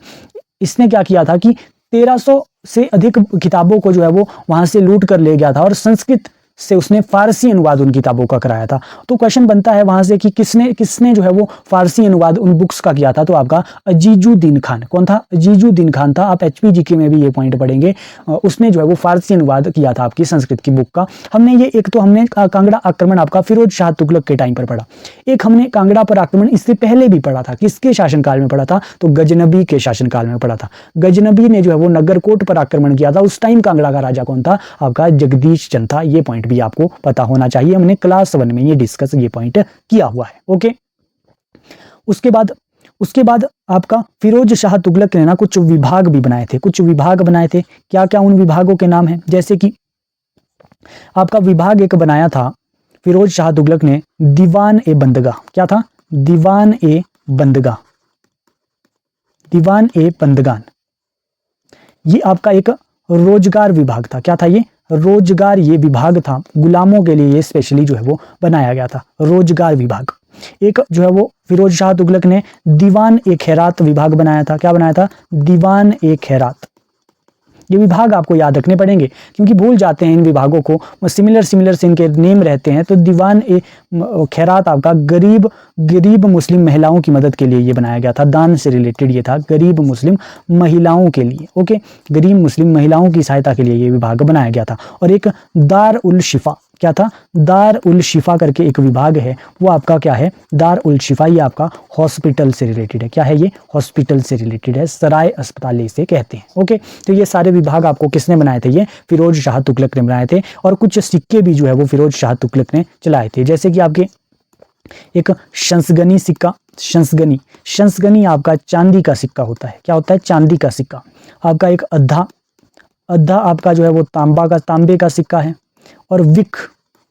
इसने क्या किया था कि 1300 से अधिक किताबों को जो है वो वहां से लूट कर ले गया था, और संस्कृत से उसने फारसी अनुवाद उन किताबों का कराया था। तो क्वेश्चन बनता है वहां से कि किसने जो है वो फारसी अनुवाद उन बुक्स का किया था? तो आपका अजीजुद्दीन खान। कौन था? अजीजुद्दीन खान था। आप HPGK में भी ये पॉइंट पढ़ेंगे। उसने जो है वो फारसी अनुवाद किया था आपकी संस्कृत की बुक का। हमने ये एक तो हमने कांगड़ा आक्रमण आपका फिरोज शाह तुगलक के टाइम पर पढ़ा, एक हमने कांगड़ा पर आक्रमण इससे पहले भी पढ़ा था। किसके शासनकाल में पढ़ा था? तो गजनबी के शासनकाल में पढ़ा था। गजनबी ने जो है वो नगरकोट पर आक्रमण किया था। उस टाइम कांगड़ा का राजा कौन था? आपका जगदीश चंद था। ये पॉइंट भी आपको पता होना चाहिए, हमने क्लास 1 में ये डिस्कस ये पॉइंट किया हुआ है। ओके, उसके बाद आपका फिरोज शाह तुगलक ने ना कुछ विभाग भी बनाए थे। क्या क्या उन विभागों के नाम हैं? जैसे कि आपका विभाग एक बनाया था फिरोज शाह तुगलक ने, दीवान ए बंदगा। क्या था? दीवान ए बंदगान। ये आपका एक रोजगार विभाग था। क्या था ये? रोजगार ये विभाग था, गुलामों के लिए ये स्पेशली जो है वो बनाया गया था, रोजगार विभाग। एक जो है वो फिरोज शाह तुगलक ने दीवान ए खैरात विभाग बनाया था। क्या बनाया था? दीवान ए खैरात। ये विभाग आपको याद रखने पड़ेंगे, क्योंकि भूल जाते हैं इन विभागों को, सिमिलर से इनके नेम रहते हैं। तो दीवान ए खैरात आपका गरीब मुस्लिम महिलाओं की मदद के लिए ये बनाया गया था, दान से रिलेटेड ये था, गरीब मुस्लिम महिलाओं के लिए। ओके, गरीब मुस्लिम महिलाओं की सहायता के लिए ये विभाग बनाया गया था। और एक दार उल शिफा। क्या था? दार उल शिफा करके एक विभाग है, वो आपका क्या है? दार उल शिफा। ये आपका हॉस्पिटल से रिलेटेड है। क्या है? ये हॉस्पिटल से रिलेटेड है, सराय अस्पताल इसे कहते हैं। ओके, तो ये सारे विभाग आपको किसने बनाए थे? ये फिरोज शाह तुगलक ने बनाए थे। और कुछ सिक्के भी जो है वो फिरोज शाह तुगलक ने चलाए थे, जैसे कि आपके एक शंसगनी सिक्का। शंसगनी आपका चांदी का सिक्का होता है। क्या होता है? चांदी का सिक्का। आपका एक अद्धा आपका जो है वो तांबे का सिक्का है। और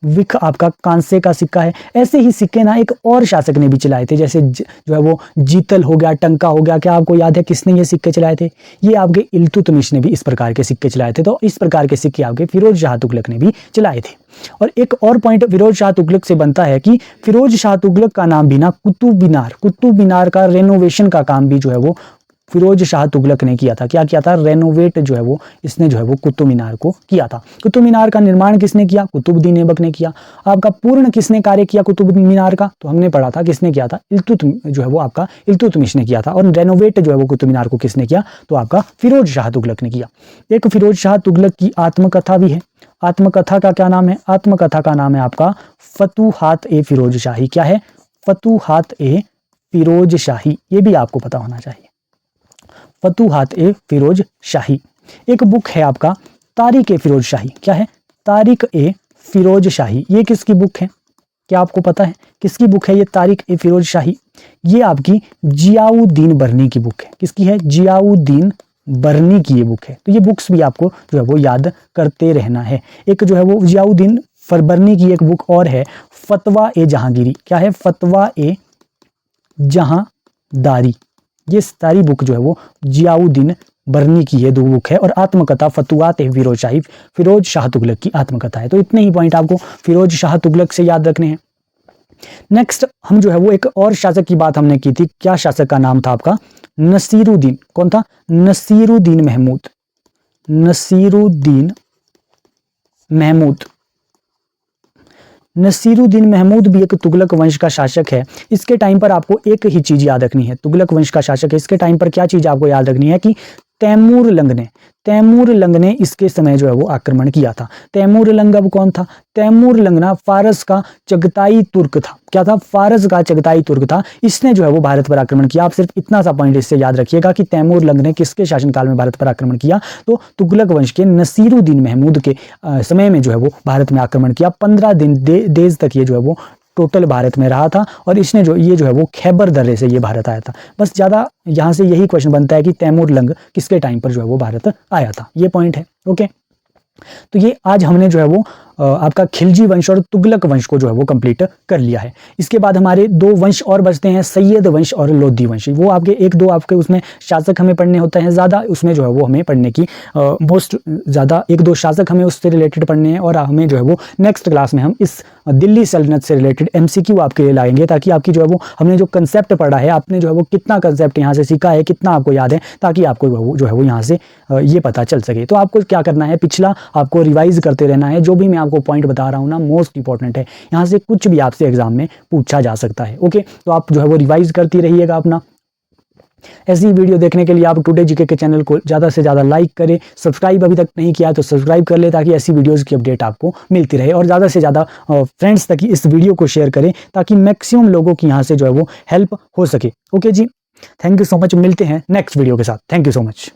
विक आपका कांसे का सिक्का है। ऐसे ही सिक्के ना एक और शासक ने भी चलाए थे, जैसे जो है वो जीतल हो गया, टंका हो गया। क्या आपको याद है किसने ये सिक्के चलाए थे? ये आपके इल्तुतमिश ने भी इस प्रकार के सिक्के चलाए थे। तो इस प्रकार के सिक्के आपके फिरोज शाह तुगलक ने भी चलाए थे। और एक और पॉइंट फिरोज शाह तुगलक से बनता है कि फिरोज शाह तुगलक का नाम भी ना कुतुब मीनार का रेनोवेशन का काम भी जो है वो फिरोज शाह तुगलक ने किया था। क्या किया था? रेनोवेट जो है वो इसने जो है वो कुतुब मीनार को किया था। कुतुब मीनार का निर्माण किसने किया? कुतुबुद्दीन ऐबक ने किया। आपका पूर्ण किसने कार्य किया कुतुब मीनार का? तो हमने पढ़ा था किसने किया था? इल्तुतमिश ने किया था। और रेनोवेट जो है वो कुतुब मीनार को किसने किया? तो आपका फिरोज शाह तुगलक ने किया। एक फिरोज शाह तुगलक की आत्मकथा भी है। आत्मकथा का क्या नाम है? आत्मकथा का नाम है आपका फतूहात ए फिरोज शाही। क्या है? फतूहात ए फिरोज शाही। ये भी आपको पता होना चाहिए। फतूहात ए फिरोज शाही। एक बुक है आपका तारिक ए फिरोज शाही। क्या है? तारिक ए फिरोज शाही। ये किसकी बुक है? क्या आपको पता है किसकी बुक है ये तारिक ए फिरोज शाही? ये आपकी जियाउद्दीन बरनी की बुक है। किसकी है? जियाउद्दीन बरनी की ये बुक है। तो ये बुक्स भी आपको जो है वो याद करते रहना है। एक जो है वो जियाउद्दीन बरनी की एक बुक और है, फतवा ए जहांगीरी। क्या है? फतवा ए जहांदारी। ये सारी बुक जो है वो जियाउद्दीन बरनी की ये दो बुक है। और आत्मकथा फतुआत फिरोज शाही, फिरोज शाह तुगलक की आत्मकथा है। तो इतने ही पॉइंट आपको फिरोज शाह तुगलक से याद रखने हैं। नेक्स्ट हम जो है वो एक और शासक की बात हमने की थी। क्या शासक का नाम था आपका? नसीरुद्दीन। कौन था? नसीरुद्दीन महमूद। नसीरुद्दीन महमूद। नसीरुद्दीन महमूद भी एक तुगलक वंश का शासक है। इसके टाइम पर आपको एक ही चीज याद रखनी है, तुगलक वंश का शासक है। इसके टाइम पर क्या चीज आपको याद रखनी है कि तैमूर लंग ने इसके समय जो है वो आक्रमण किया था। तैमूर लंग अब कौन था? तैमूर लंग ना फारस का चगताई तुर्क था। क्या था? फारस का चगताई तुर्क था। इसने जो है वो भारत पर आक्रमण किया। आप सिर्फ इतना सा पॉइंट इससे याद रखिएगा कि तैमूर लंग ने किसके शासनकाल में भारत पर आक्रमण किया? तो तुगलक वंश के नसीरुद्दीन महमूद के समय में जो है वो भारत में आक्रमण किया। 15 दिन देश तक ये जो है वो टोटल भारत में रहा था। और इसने जो है वो खैबर दर्रे से ये भारत आया था। बस ज़्यादा यहाँ से यही क्वेश्चन बनता है कि तैमूर लंग किसके टाइम पर जो है वो भारत आया था। ये पॉइंट है। ओके, तो ये आज हमने जो है वो आपका खिलजी वंश और तुगलक वंश को जो है वो कंप्लीट कर लिया है। इसके बाद हमारे दो वंश और बचते हैं, सैयद वंश और लोधी वंश। वो आपके एक दो आपके उसमें शासक हमें पढ़ने होते हैं ज़्यादा, उसमें जो है वो हमें पढ़ने की मोस्ट ज़्यादा एक दो शासक हमें उससे रिलेटेड पढ़ने हैं। और हमें जो है वो नेक्स्ट क्लास में हम इस दिल्ली सल्तनत से रिलेटेड MCQ आपके लिए लाएंगे, ताकि आपकी जो है वो हमने जो कंसेप्ट पढ़ा है, आपने जो है वो कितना कंसेप्ट यहाँ से सीखा है, कितना आपको याद है, ताकि आपको जो है वो यहाँ से ये पता चल सके। तो आपको क्या करना है, पिछला आपको रिवाइज करते रहना है। जो भी मैं आपको पॉइंट बता रहा हूँ ना, मोस्ट इंपॉर्टेंट है। यहाँ से कुछ भी आपसे एग्जाम में पूछा जा सकता है। ओके, तो आप जो है वो रिवाइज करती रहिएगा अपना। ऐसी वीडियो देखने के लिए आप टुडे जीके के चैनल को ज़्यादा से ज़्यादा लाइक करें। सब्सक्राइब अभी तक नहीं किया तो सब्सक्राइब कर ले, ताकि ऐसी वीडियोस की अपडेट आपको मिलती रहे। और ज़्यादा से ज़्यादा फ्रेंड्स तक इस वीडियो को शेयर करें, ताकि मैक्सिमम लोगों की यहाँ से जो है वो हेल्प हो सके। ओके जी, थैंक यू सो मच। मिलते हैं नेक्स्ट वीडियो के साथ। Thank you so much.